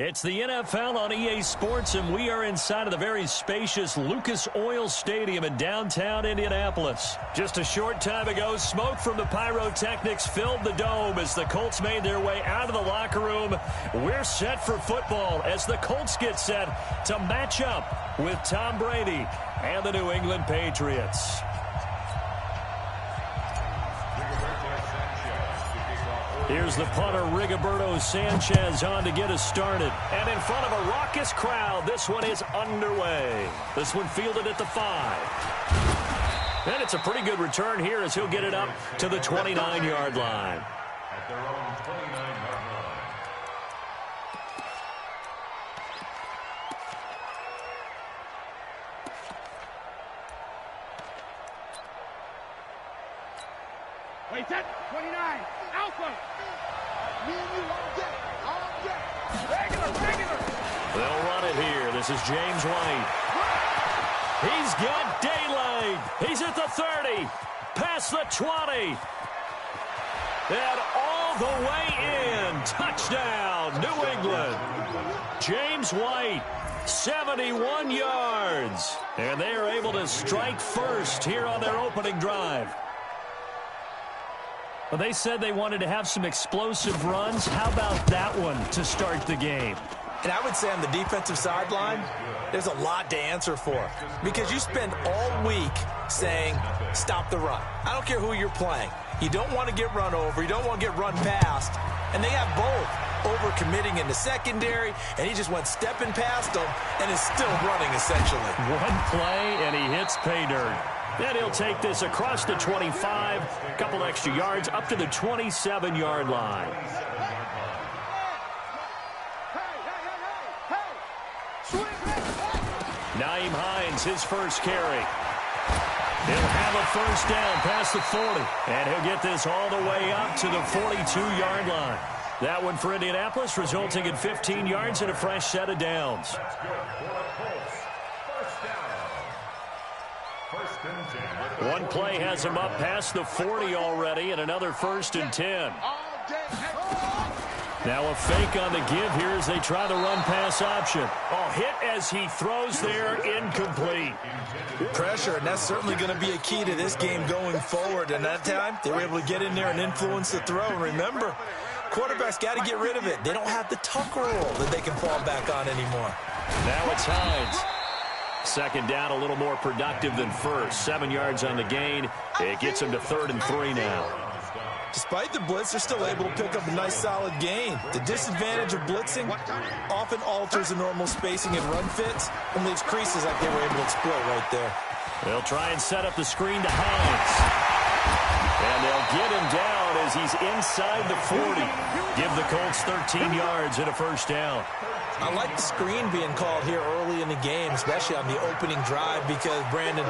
It's the NFL on EA Sports, and we are inside of the very spacious Lucas Oil Stadium in downtown Indianapolis. Just a short time ago, smoke from the pyrotechnics filled the dome as the Colts made their way out of the locker room. We're set for football as the Colts get set to match up with Tom Brady and the New England Patriots. Here's the punter, Rigoberto Sanchez, on to get us started. And in front of a raucous crowd, this one is underway. This one fielded at the 5. And it's a pretty good return here as he'll get it up to the 29-yard line. At their own 29-yard line. Wait, set. 29. Alpha. Me and you all day. All day. Regular. They'll run it here. This is James White. He's got daylight. He's at the 30. Past the 20. And all the way in. Touchdown, New England. James White, 71 yards. And they are able to strike first here on their opening drive. Well, they said they wanted to have some explosive runs. How about that one to start the game? And I would say on the defensive sideline, there's a lot to answer for. Because you spend all week saying, stop the run. I don't care who you're playing. You don't want to get run over. You don't want to get run past. And they have both. Over-committing in the secondary, and he just went stepping past them and is still running, essentially. One play, and he hits pay dirt. Then he'll take this across the 25, a couple extra yards, up to the 27-yard line. Nyheim Hines, his first carry. He'll have a first down past the 40, and he'll get this all the way up to the 42-yard line. That one for Indianapolis, resulting in 15 yards and a fresh set of downs. One play has him up past the 40 already, and another 1st and 10. Now a fake on the give here as they try the run-pass option. Oh, hit as he throws there, incomplete. Pressure, and that's certainly going to be a key to this game going forward. And that time, they were able to get in there and influence the throw. And remember, quarterbacks got to get rid of it. They don't have the tuck rule that they can fall back on anymore. Now it's Hines. Second down, a little more productive than first. 7 yards on the gain. It gets them to 3rd and 3 now. Despite the blitz, they're still able to pick up a nice solid gain. The disadvantage of blitzing often alters the normal spacing and run fits and leaves creases like they were able to exploit right there. They'll try and set up the screen to Hines. And they'll get him down as he's inside the 40. Give the Colts 13 yards and a first down. I like the screen being called here early in the game, especially on the opening drive, because, Brandon,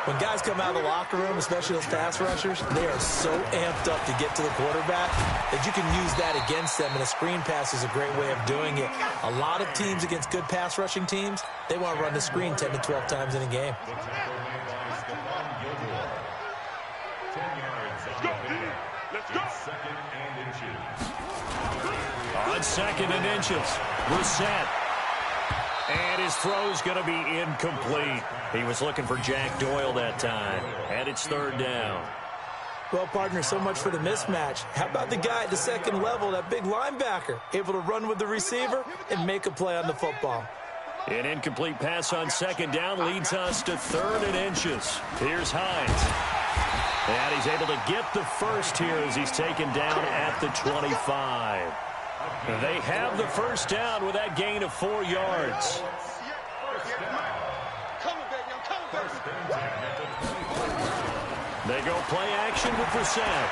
when guys come out of the locker room, especially those pass rushers, they are so amped up to get to the quarterback that you can use that against them, and a screen pass is a great way of doing it. A lot of teams against good pass rushing teams, they want to run the screen 10 to 12 times in a game. On 2nd and inches, Brissett. And his throw's going to be incomplete. He was looking for Jack Doyle that time. And it's 3rd down. Well, partner, so much for the mismatch. How about the guy at the second level, that big linebacker, able to run with the receiver and make a play on the football? An incomplete pass on 2nd down leads us to 3rd and inches. Here's Hines. And he's able to get the first here as he's taken down at the 25. They have the first down with that gain of 4 yards. They go play action with Brissett.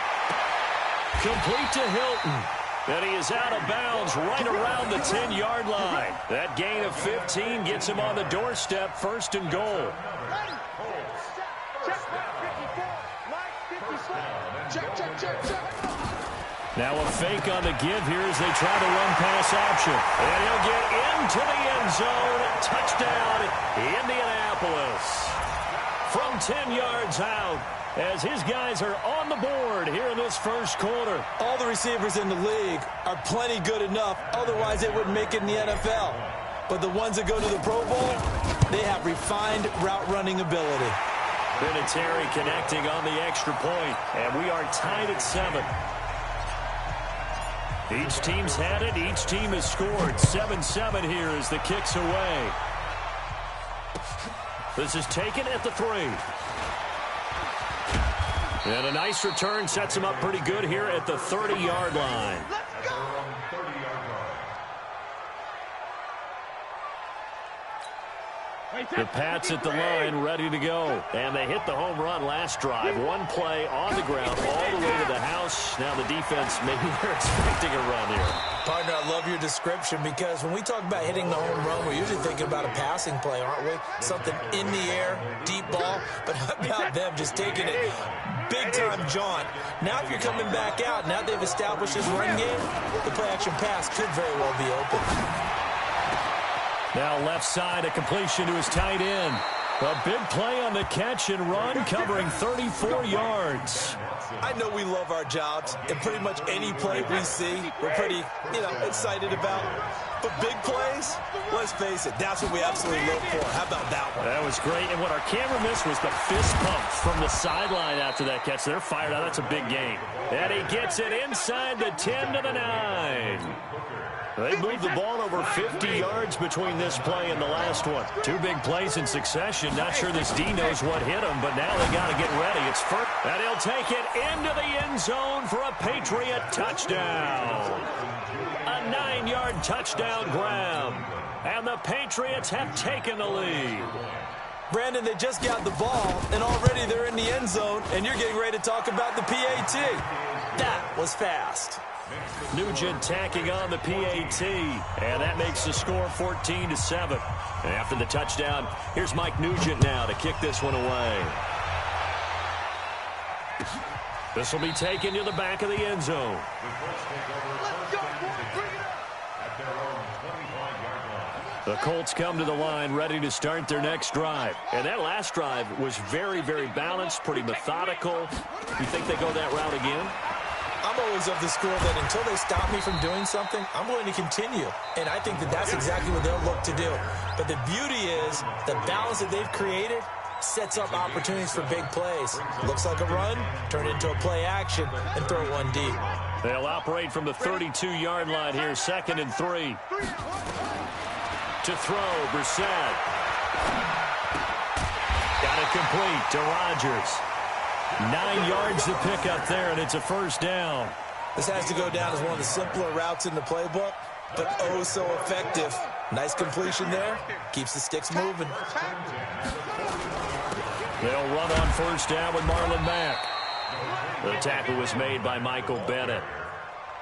Complete to Hilton. And he is out of bounds right around the 10-yard line. That gain of 15 gets him on the doorstep, 1st and goal. Now a fake on the give here as they try to run pass option. And he'll get into the end zone. Touchdown, Indianapolis. From 10 yards out as his guys are on the board here in this first quarter. All the receivers in the league are plenty good enough. Otherwise, they wouldn't make it in the NFL. But the ones that go to the Pro Bowl, they have refined route running ability. Vinatieri connecting on the extra point. And we are tied at 7. Each team's had it. Each team has scored. 7-7 here as the kick's away. This is taken at the 3. And a nice return sets him up pretty good here at the 30-yard line. The Pats at the line, ready to go. And they hit the home run last drive. One play on the ground all the way to the house. Now the defense, maybe they're expecting a run here. Partner, I love your description because when we talk about hitting the home run, we're usually thinking about a passing play, aren't we? Something in the air, deep ball. But how about them just taking it big-time jaunt? Now if you're coming back out, now they've established this run game, the play-action pass could very well be open. Now left side, a completion to his tight end. A big play on the catch and run, covering 34 yards. I know we love our jobs, and pretty much any play we see, we're pretty, excited about. But big plays, let's face it, that's what we absolutely look for. How about that one? That was great, and what our camera missed was the fist pump from the sideline after that catch. They're fired out. That's a big gain. And he gets it inside the 10 to the 9. They moved the ball over 50 yards between this play and the last one. 2 big plays in succession. Not sure this D knows what hit him, but now they got to get ready. It's first. And he'll take it into the end zone for a Patriot touchdown. A 9-yard touchdown grab. And the Patriots have taken the lead. Brandon, they just got the ball, and already they're in the end zone, and you're getting ready to talk about the PAT. That was fast. Nugent tacking on the PAT, and that makes the score 14-7. After the touchdown, here's Mike Nugent now to kick this one away. This will be taken to the back of the end zone. The Colts come to the line ready to start their next drive. And that last drive was very, very balanced, pretty methodical. You think they go that route again? I'm always of the school that until they stop me from doing something, I'm going to continue. And I think that that's exactly what they'll look to do. But the beauty is the balance that they've created sets up opportunities for big plays. Looks like a run, turn it into a play action, and throw it one deep. They'll operate from the 32-yard line here, 2nd and 3. To throw, Brissett. Got it complete to Rodgers. 9 yards to pick up there, and it's a first down. This has to go down as one of the simpler routes in the playbook, but oh so effective. Nice completion there. Keeps the sticks moving. They'll run on first down with Marlon Mack. The tackle was made by Michael Bennett.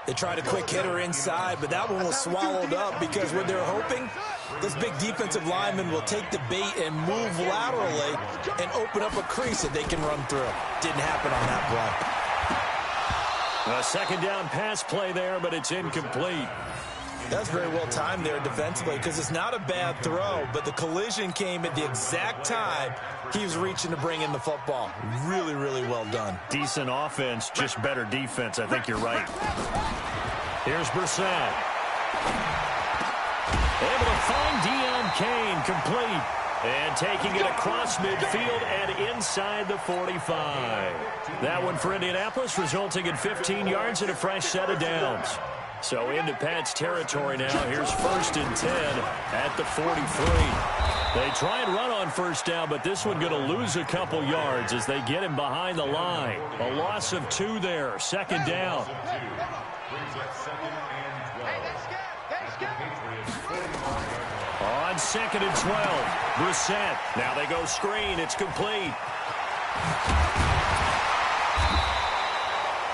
They tried a quick hitter inside, but that one was swallowed up because what they're hoping, this big defensive lineman will take the bait and move laterally and open up a crease that they can run through. Didn't happen on that play. A second down pass play there, but it's incomplete. That's very well timed there defensively because it's not a bad throw, but the collision came at the exact time he was reaching to bring in the football. Really, really well done. Decent offense, just better defense. I think you're right. Here's Brissett. Able to find Deion Kane, complete. And taking it across midfield and inside the 45. That one for Indianapolis, resulting in 15 yards and a fresh set of downs. So into Pat's territory now. Here's 1st and 10 at the 43. They try and run on first down, but this one going to lose a couple yards as they get him behind the line. A loss of 2 there. 2nd down. On 2nd and 12. Brissett. Now they go screen. It's complete.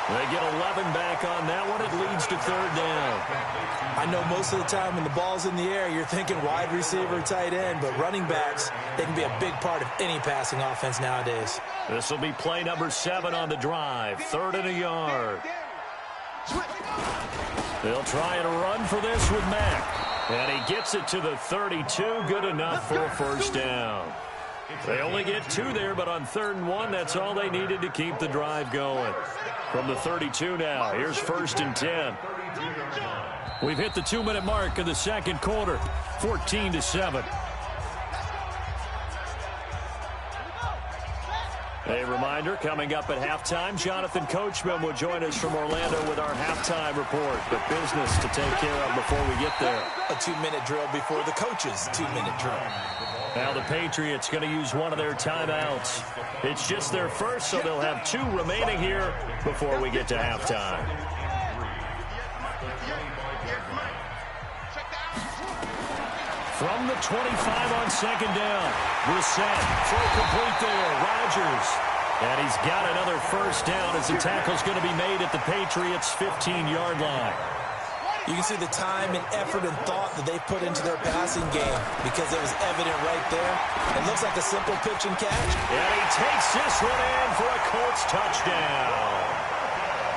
They get 11 back on that one. It leads to 3rd down. I know most of the time when the ball's in the air, you're thinking wide receiver, tight end, but running backs, they can be a big part of any passing offense nowadays. This will be play number 7 on the drive. 3rd and a yard. They'll try and run for this with Mack. And he gets it to the 32. Good enough for a first down. They only get 2 there, but on 3rd and 1, that's all they needed to keep the drive going. From the 32 now, here's 1st and 10. We've hit the 2-minute mark of the 2nd quarter, 14-7. A reminder, coming up at halftime, Jonathan Coachman will join us from Orlando with our halftime report. But business to take care of before we get there. A 2-minute drill before the coach's 2-minute drill. Now the Patriots going to use one of their timeouts. It's just their first, so they'll have 2 remaining here before we get to halftime. From the 25 on 2nd down. Brissett, throw complete there. Rodgers. And he's got another first down as the tackle's going to be made at the Patriots' 15-yard line. You can see the time and effort and thought that they put into their passing game because it was evident right there. It looks like a simple pitch and catch. And he takes this one in for a Colts touchdown.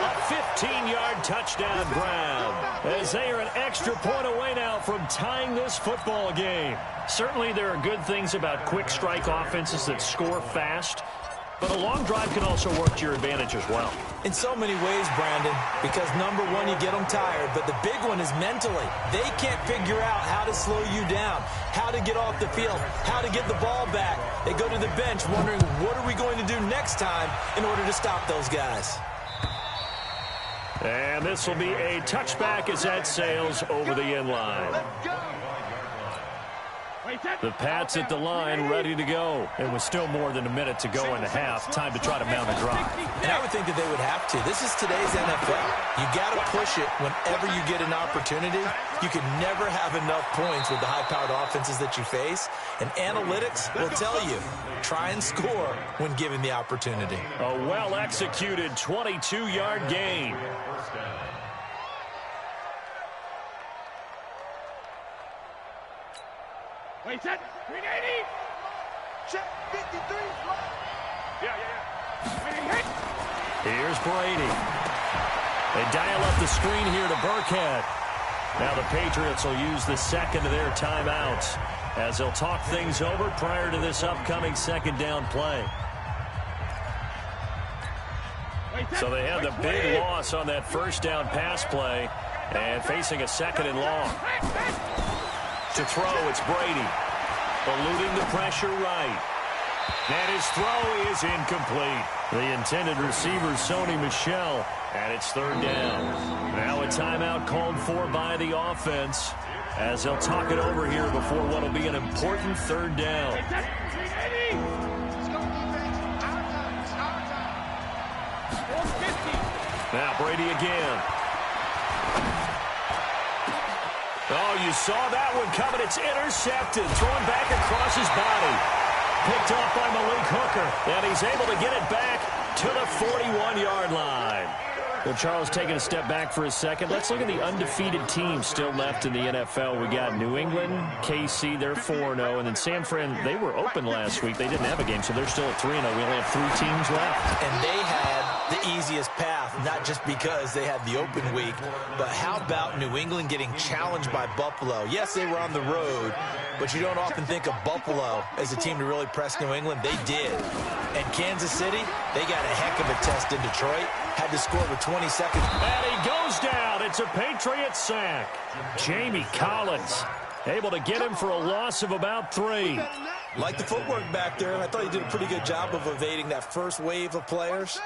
A 15-yard touchdown grab as they are an extra point away now from tying this football game. Certainly there are good things about quick strike offenses that score fast, but a long drive can also work to your advantage as well. In so many ways, Brandon, because number one, you get them tired, but the big one is mentally. They can't figure out how to slow you down, how to get off the field, how to get the ball back. They go to the bench wondering, what are we going to do next time in order to stop those guys? And this will be a touchback as that sails over the end line. The Pats at the line, ready to go. And with still more than a minute to go in the half, time to try to mount a drive. And I would think that they would have to. This is today's NFL. You got to push it whenever you get an opportunity. You can never have enough points with the high-powered offenses that you face. And analytics will tell you, try and score when given the opportunity. A well-executed 22-yard gain. Wait, set. 380. Check 53. Yeah. Here's Brady. They dial up the screen here to Burkhead. Now the Patriots will use the second of their timeouts as they'll talk things over prior to this upcoming second down play. So they had the big loss on that first down pass play and facing a 2nd and long. To throw, it's Brady. Eluding the pressure right. And his throw is incomplete. The intended receiver, Sony Michel, and it's 3rd down. Now a timeout called for by the offense as they'll talk it over here before what will be an important 3rd down. baby. Let's go, defense. Our time. It's our time. Score 50. Now Brady again. Oh, you saw that one coming. It's intercepted. Thrown back across his body. Picked up by Malik Hooker. And he's able to get it back to the 41-yard line. Well, Charles, taking a step back for a second, let's look at the undefeated teams still left in the NFL. We got New England, KC, they're 4-0, and then San Fran, they were open last week. They didn't have a game, so they're still at 3-0. We only have 3 teams left. And they had the easiest path, not just because they had the open week, but how about New England getting challenged by Buffalo? Yes, they were on the road, but you don't often think of Buffalo as a team to really press New England. They did. And Kansas City, they got a heck of a test in Detroit. Had to score with 20 seconds. And he goes down. It's a Patriot sack. Jamie Collins able to get him for a loss of about 3. Like the footwork back there. I thought he did a pretty good job of evading that first wave of players.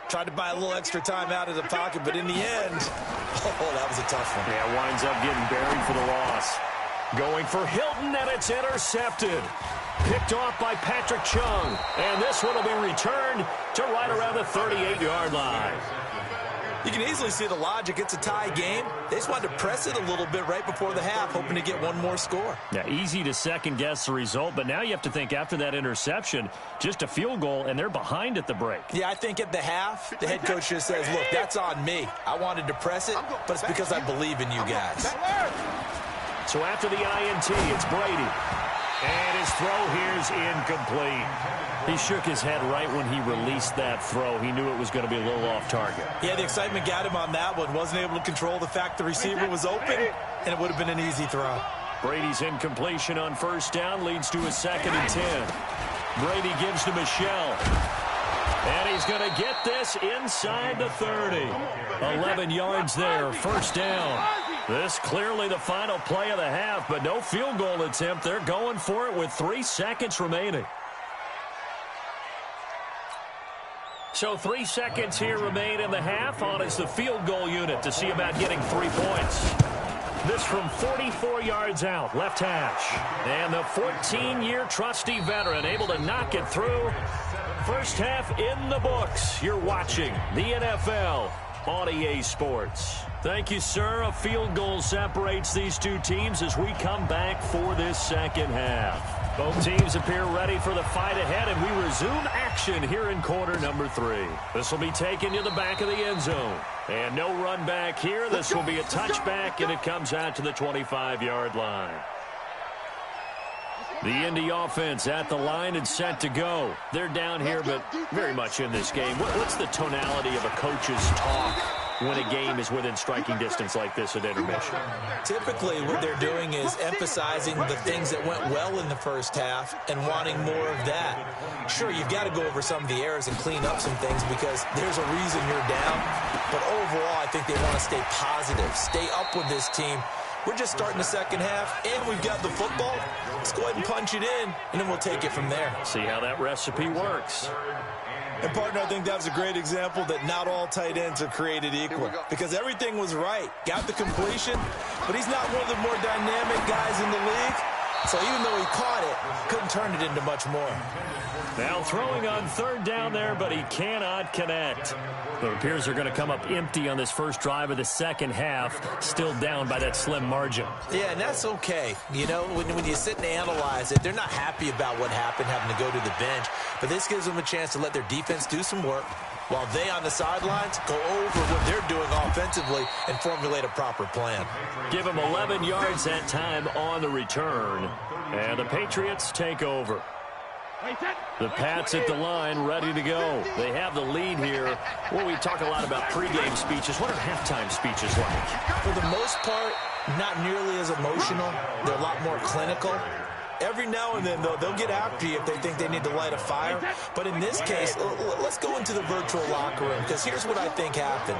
Tried to buy a little extra time out of the pocket, but in the end, oh, that was a tough one. Yeah, winds up getting buried for the loss. Going for Hilton, and it's intercepted. Picked off by Patrick Chung. And this one will be returned to right around the 38-yard line. You can easily see the logic. It's a tie game. They just wanted to press it a little bit right before the half, hoping to get one more score. Yeah, easy to second-guess the result, but now you have to think after that interception, just a field goal, and they're behind at the break. Yeah, I think at the half, the head coach just says, look, that's on me. I wanted to press it, but it's because I believe in you guys. So after the INT, it's Brady. And his throw here is incomplete. He shook his head right when he released that throw. He knew it was going to be a little off target. Yeah, the excitement got him on that one. Wasn't able to control the fact the receiver was open, and it would have been an easy throw. Brady's incompletion on first down leads to a 2nd and 10. Brady gives to Michelle. And he's going to get this inside the 30. 11 yards there, first down. This clearly the final play of the half, but no field goal attempt. They're going for it with 3 seconds remaining. So 3 seconds here remain in the half. On is the field goal unit to see about getting 3 points. This from 44 yards out, left hash. And the 14-year trusty veteran able to knock it through. First half in the books. You're watching the NFL on EA Sports. Thank you, sir. A field goal separates these two teams as we come back for this second half. Both teams appear ready for the fight ahead, and we resume action here in quarter number 3. This will be taken to the back of the end zone. And no run back here. This will be a touchback, and it comes out to the 25-yard line. The Indy offense at the line and set to go. They're down here, but very much in this game. What's the tonality of a coach's talk when a game is within striking distance like this at intermission? Typically, what they're doing is emphasizing the things that went well in the first half and wanting more of that. Sure, you've got to go over some of the errors and clean up some things because there's a reason you're down. But overall, I think they want to stay positive, stay up with this team. We're just starting the second half, and we've got the football. Let's go ahead and punch it in, and then we'll take it from there. See how that recipe works. And, partner, I think that was a great example that not all tight ends are created equal because everything was right. Got the completion, but he's not one of the more dynamic guys in the league. So even though he caught it, couldn't turn it into much more. Now throwing on third down there, but he cannot connect. It appears they're going to come up empty on this first drive of the second half, still down by that slim margin. Yeah, and that's okay. You know, when you sit and analyze it, they're not happy about what happened, having to go to the bench. But this gives them a chance to let their defense do some work while they on the sidelines go over what they're doing offensively and formulate a proper plan. Give them 11 yards that time on the return. And the Patriots take over. The Pats at the line, ready to go. They have the lead here. Well, we talk a lot about pregame speeches. What are halftime speeches like? For the most part, not nearly as emotional. They're a lot more clinical. Every now and then, though, they'll get after you if they think they need to light a fire. But in this case, let's go into the virtual locker room, because here's what I think happened.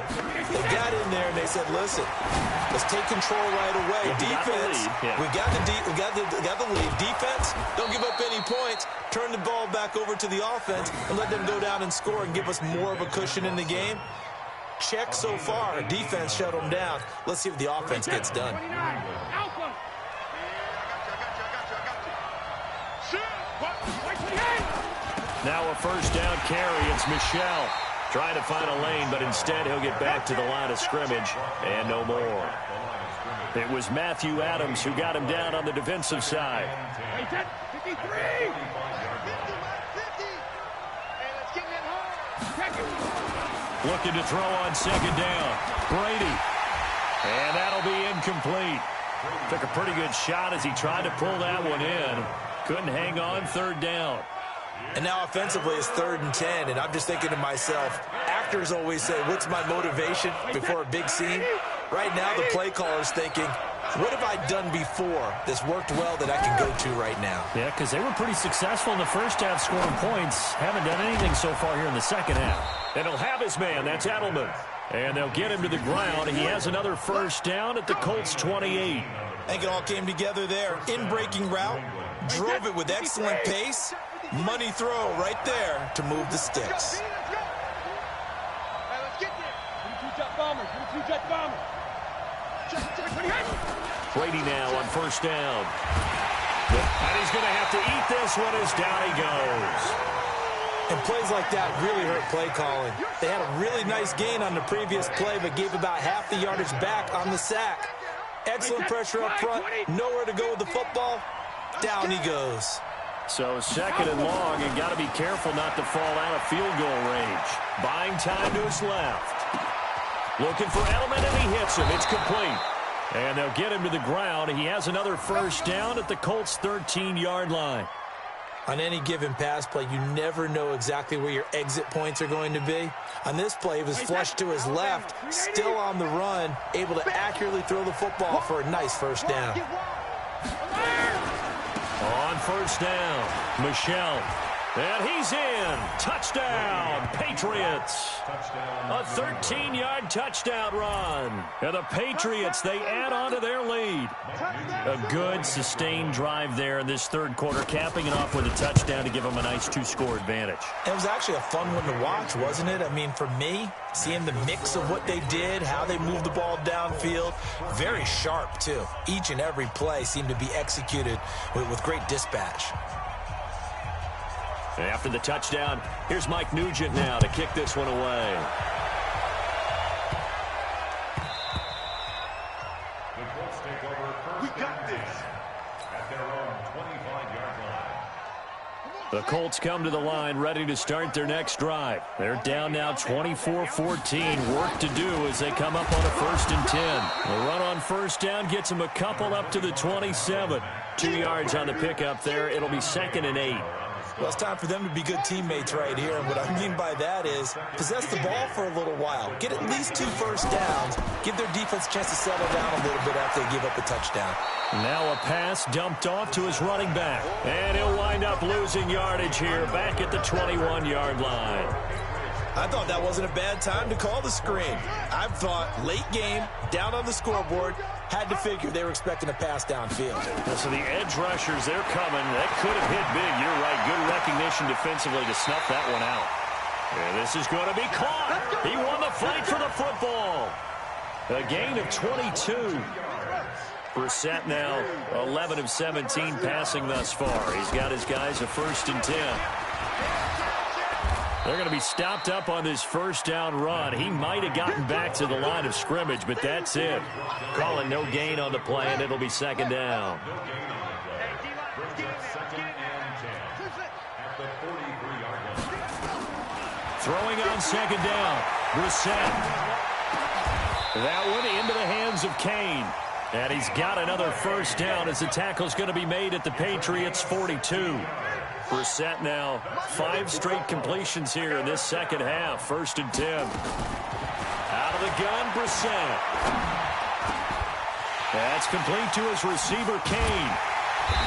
They got in there and they said, listen, let's take control right away. Defense, we got the lead. Defense, don't give up any points. Turn the ball back over to the offense and let them go down and score and give us more of a cushion in the game. Check so far. Defense shut them down. Let's see if the offense gets done. Now a first down carry. It's Michel trying to find a lane, but instead he'll get back to the line of scrimmage and no more. It was Matthew Adams who got him down on the defensive side. 53. Looking to throw on second down. Brady. And that'll be incomplete. Took a pretty good shot as he tried to pull that one in. Couldn't hang on third down. And now offensively it's 3rd and 10, and I'm just thinking to myself, actors always say, what's my motivation before a big scene? Right now the play caller's thinking, what have I done before that's worked well that I can go to right now? Yeah, because they were pretty successful in the first half scoring points. Haven't done anything so far here in the second half. And he'll have his man. That's Edelman. And they'll get him to the ground. He has another first down at the Colts 28. I think it all came together there. In-breaking route, drove it with excellent pace. Money throw right there to move the sticks. Brady now on first down. And he's going to have to eat this one as down he goes. And plays like that really hurt play calling. They had a really nice gain on the previous play, but gave about half the yardage back on the sack. Excellent pressure up front. Nowhere to go with the football. Down he goes. So second and long, and got to be careful not to fall out of field goal range. Buying time to his left. Looking for Edelman, and he hits him. It's complete. And they'll get him to the ground. He has another first down at the Colts' 13-yard line. On any given pass play, you never know exactly where your exit points are going to be. On this play, he was flushed to his left, still on the run, able to accurately throw the football for a nice first down. On first down, Michel. And he's in. Touchdown, Patriots. A 13-yard touchdown run. And the Patriots, they add on to their lead. A good, sustained drive there in this third quarter, capping it off with a touchdown to give them a nice 2-score advantage. It was actually a fun one to watch, wasn't it? I mean, for me, seeing the mix of what they did, how they moved the ball downfield, very sharp, too. Each and every play seemed to be executed with great dispatch. After the touchdown, here's Mike Nugent now to kick this one away. The Colts take over first down at their own 25-yard line. The Colts come to the line ready to start their next drive. They're down now 24-14. Work to do as they come up on a 1st and 10. The run on first down gets them a couple up to the 27. 2 yards on the pickup there. It'll be 2nd and 8. Well, it's time for them to be good teammates right here. And what I mean by that is possess the ball for a little while. Get at least 2 first downs. Give their defense a chance to settle down a little bit after they give up a touchdown. Now a pass dumped off to his running back. And he'll wind up losing yardage here back at the 21-yard line. I thought that wasn't a bad time to call the screen. I've thought late game, down on the scoreboard, had to figure they were expecting a pass downfield. So the edge rushers, they're coming. That could have hit big. You're right. Good recognition defensively to snuff that one out. And this is going to be caught. He won the fight for the football. A gain of 22. Brissett now 11 of 17 passing thus far. He's got his guys a 1st and 10. They're going to be stopped up on this first down run. He might have gotten back to the line of scrimmage, but that's it. Calling no gain on the play, and it'll be 2nd down. Throwing on 2nd down, Brissett. That one into the hands of Kane. And he's got another first down as the tackle's going to be made at the Patriots' 42. Brissett now 5 straight completions here in this second half. 1st and 10. Out of the gun, Brissett. That's complete to his receiver, Kane.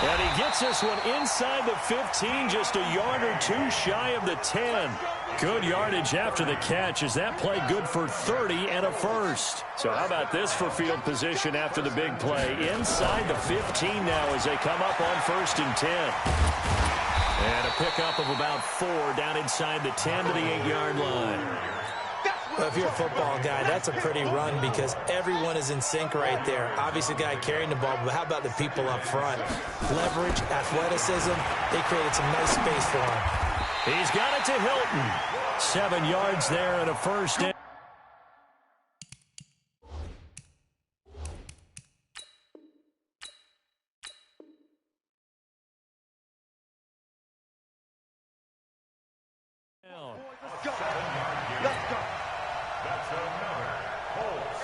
And he gets this one inside the 15, just a yard or 2 shy of the 10. Good yardage after the catch. Is that play good for 30 and a first? So how about this for field position after the big play? Inside the 15 now as they come up on 1st and 10. And a pickup of about 4 down inside the 10 to the 8-yard line. Well, if you're a football guy, that's a pretty run because everyone is in sync right there. Obviously, the guy carrying the ball, but how about the people up front? Leverage, athleticism, they created some nice space for him. He's got it to Hilton. 7 yards there and a first down.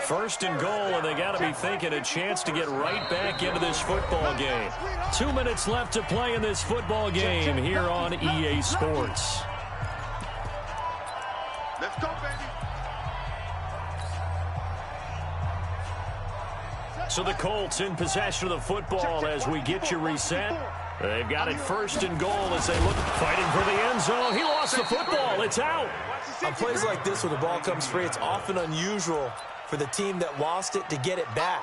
First and goal, and they got to be thinking a chance to get right back into this football game. 2 minutes left to play in this football game here on EA Sports. Let's go, baby. So the Colts in possession of the football as we get you reset. They've got it first and goal as they look fighting for the end zone. He lost the football. It's out. On plays like this where the ball comes free, it's often unusual for the team that lost it to get it back,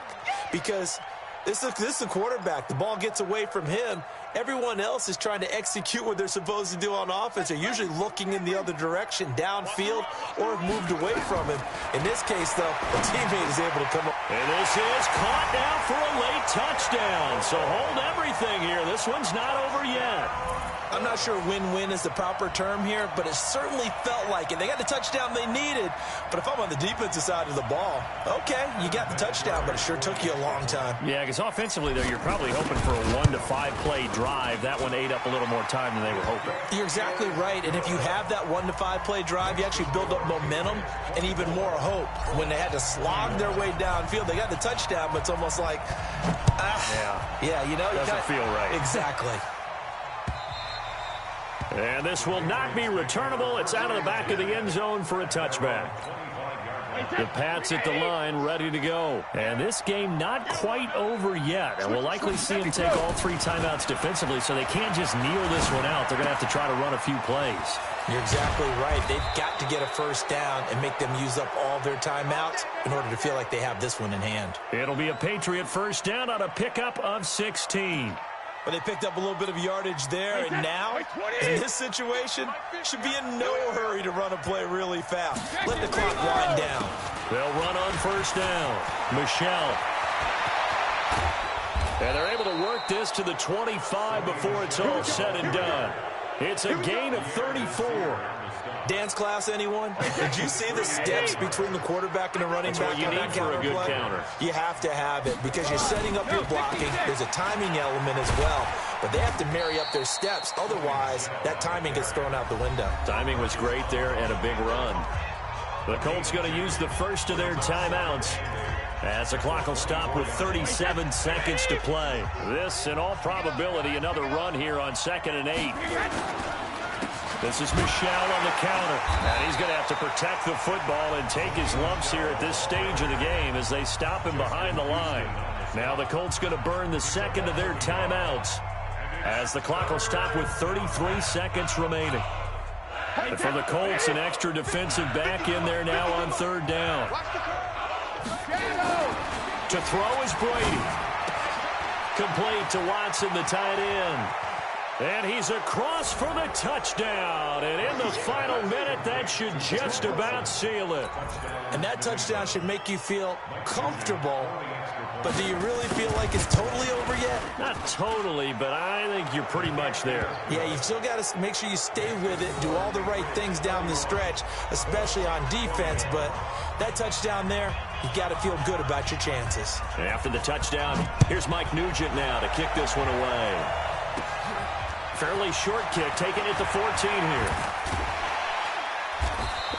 because this is the quarterback. The ball gets away from him. Everyone else is trying to execute what they're supposed to do on offense. They're usually looking in the other direction, downfield, or have moved away from him. In this case, though, the teammate is able to come up. And this is caught now for a late touchdown. So hold everything here. This one's not over yet. I'm not sure win-win is the proper term here, but it certainly felt like it. They got the touchdown they needed, but if I'm on the defensive side of the ball, okay, you got the touchdown, but it sure took you a long time. Yeah, because offensively, though, you're probably hoping for a 1 to 5 play drive. That one ate up a little more time than they were hoping. You're exactly right, and if you have that 1 to 5 play drive, you actually build up momentum and even more hope. When they had to slog their way downfield, they got the touchdown, but it's almost like, yeah, you know. Doesn't feel right. Exactly. And this will not be returnable. It's out of the back of the end zone for a touchback. The Pats at the line, ready to go. And this game not quite over yet. And we'll likely see them take all 3 timeouts defensively, so they can't just kneel this one out. They're going to have to try to run a few plays. You're exactly right. They've got to get a first down and make them use up all their timeouts in order to feel like they have this one in hand. It'll be a Patriot first down on a pickup of 16. But they picked up a little bit of yardage there, and now, in this situation, should be in no hurry to run a play really fast. Let the clock wind down. They'll run on first down. Michelle. And they're able to work this to the 25 before it's all said and done. It's a gain of 34. Dance class, anyone? Did you see the steps between the quarterback and the running back? That's what you need for a good counter. You have to have it because you're setting up your blocking. There's a timing element as well, but they have to marry up their steps. Otherwise, that timing gets thrown out the window. Timing was great there and a big run. The Colts going to use the first of their timeouts as the clock will stop with 37 seconds to play. This, in all probability, another run here on 2nd and 8. This is Michelle on the counter, and he's going to have to protect the football and take his lumps here at this stage of the game as they stop him behind the line. Now the Colts going to burn the second of their timeouts as the clock will stop with 33 seconds remaining. And for the Colts, an extra defensive back in there now on 3rd down. To throw is Brady. Complete to Watson, the tight end. And he's across for the touchdown. And in the final minute, that should just about seal it. And that touchdown should make you feel comfortable. But do you really feel like it's totally over yet? Not totally, but I think you're pretty much there. Yeah, you still got to make sure you stay with it, do all the right things down the stretch, especially on defense. But that touchdown there, you got to feel good about your chances. And after the touchdown, here's Mike Nugent now to kick this one away. Fairly short kick, taking it to 14 here.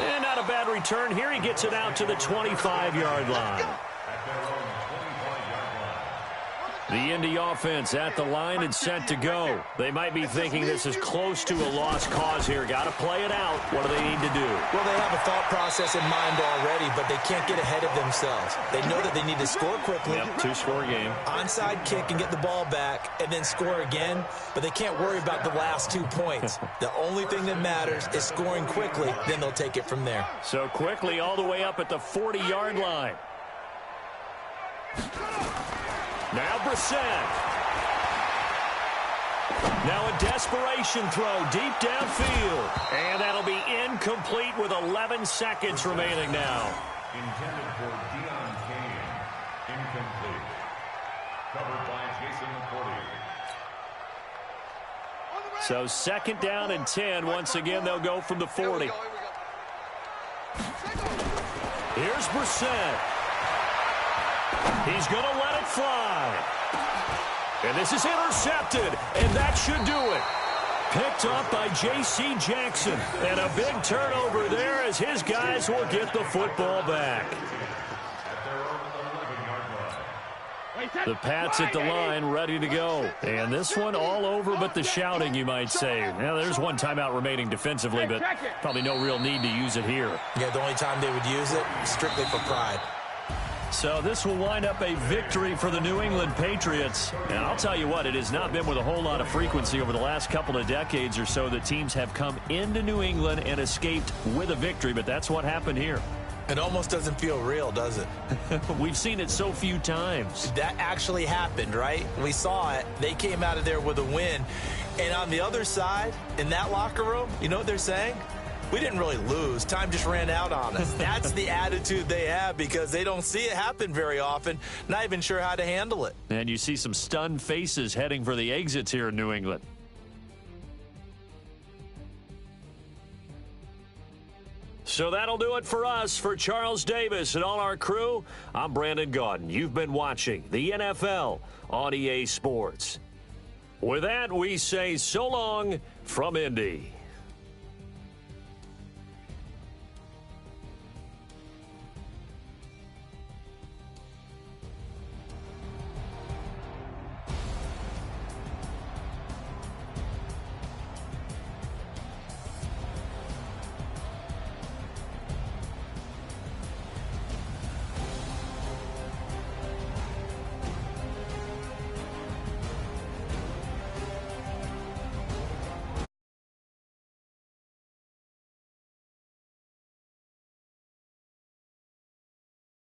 And not a bad return here. He gets it out to the 25-yard line. The Indy offense at the line and set to go. They might be thinking this is close to a lost cause here. Got to play it out. What do they need to do? Well, they have a thought process in mind already, but they can't get ahead of themselves. They know that they need to score quickly. Yep, 2-score game. Onside kick and get the ball back and then score again, but they can't worry about the last 2 points. The only thing that matters is scoring quickly, then they'll take it from there. So quickly all the way up at the 40-yard line. Now Brissett. Now a desperation throw deep downfield. And that'll be incomplete with 11 seconds remaining now. Intended for Deion Kane. Incomplete. Covered by Jason McCourty. So 2nd down and 10. Once again, they'll go from the 40. Here's Brissett. He's going to let it fly. And this is intercepted, and that should do it. Picked up by J.C. Jackson. And a big turnover there as his guys will get the football back. The Pats at the line, ready to go. And this one all over but the shouting, you might say. Now, there's one timeout remaining defensively, but probably no real need to use it here. Yeah, the only time they would use it, strictly for pride. So this will wind up a victory for the New England Patriots. And I'll tell you what, it has not been with a whole lot of frequency over the last couple of decades or so that teams have come into New England and escaped with a victory, but that's what happened here. It almost doesn't feel real, does it? We've seen it so few times. That actually happened, right? We saw it. They came out of there with a win. And on the other side, in that locker room, you know what they're saying? We didn't really lose. Time just ran out on us. That's the attitude they have because they don't see it happen very often. Not even sure how to handle it. And you see some stunned faces heading for the exits here in New England. So that'll do it for us. For Charles Davis and all our crew, I'm Brandon Gaudin. You've been watching the NFL on EA Sports. With that, we say so long from Indy.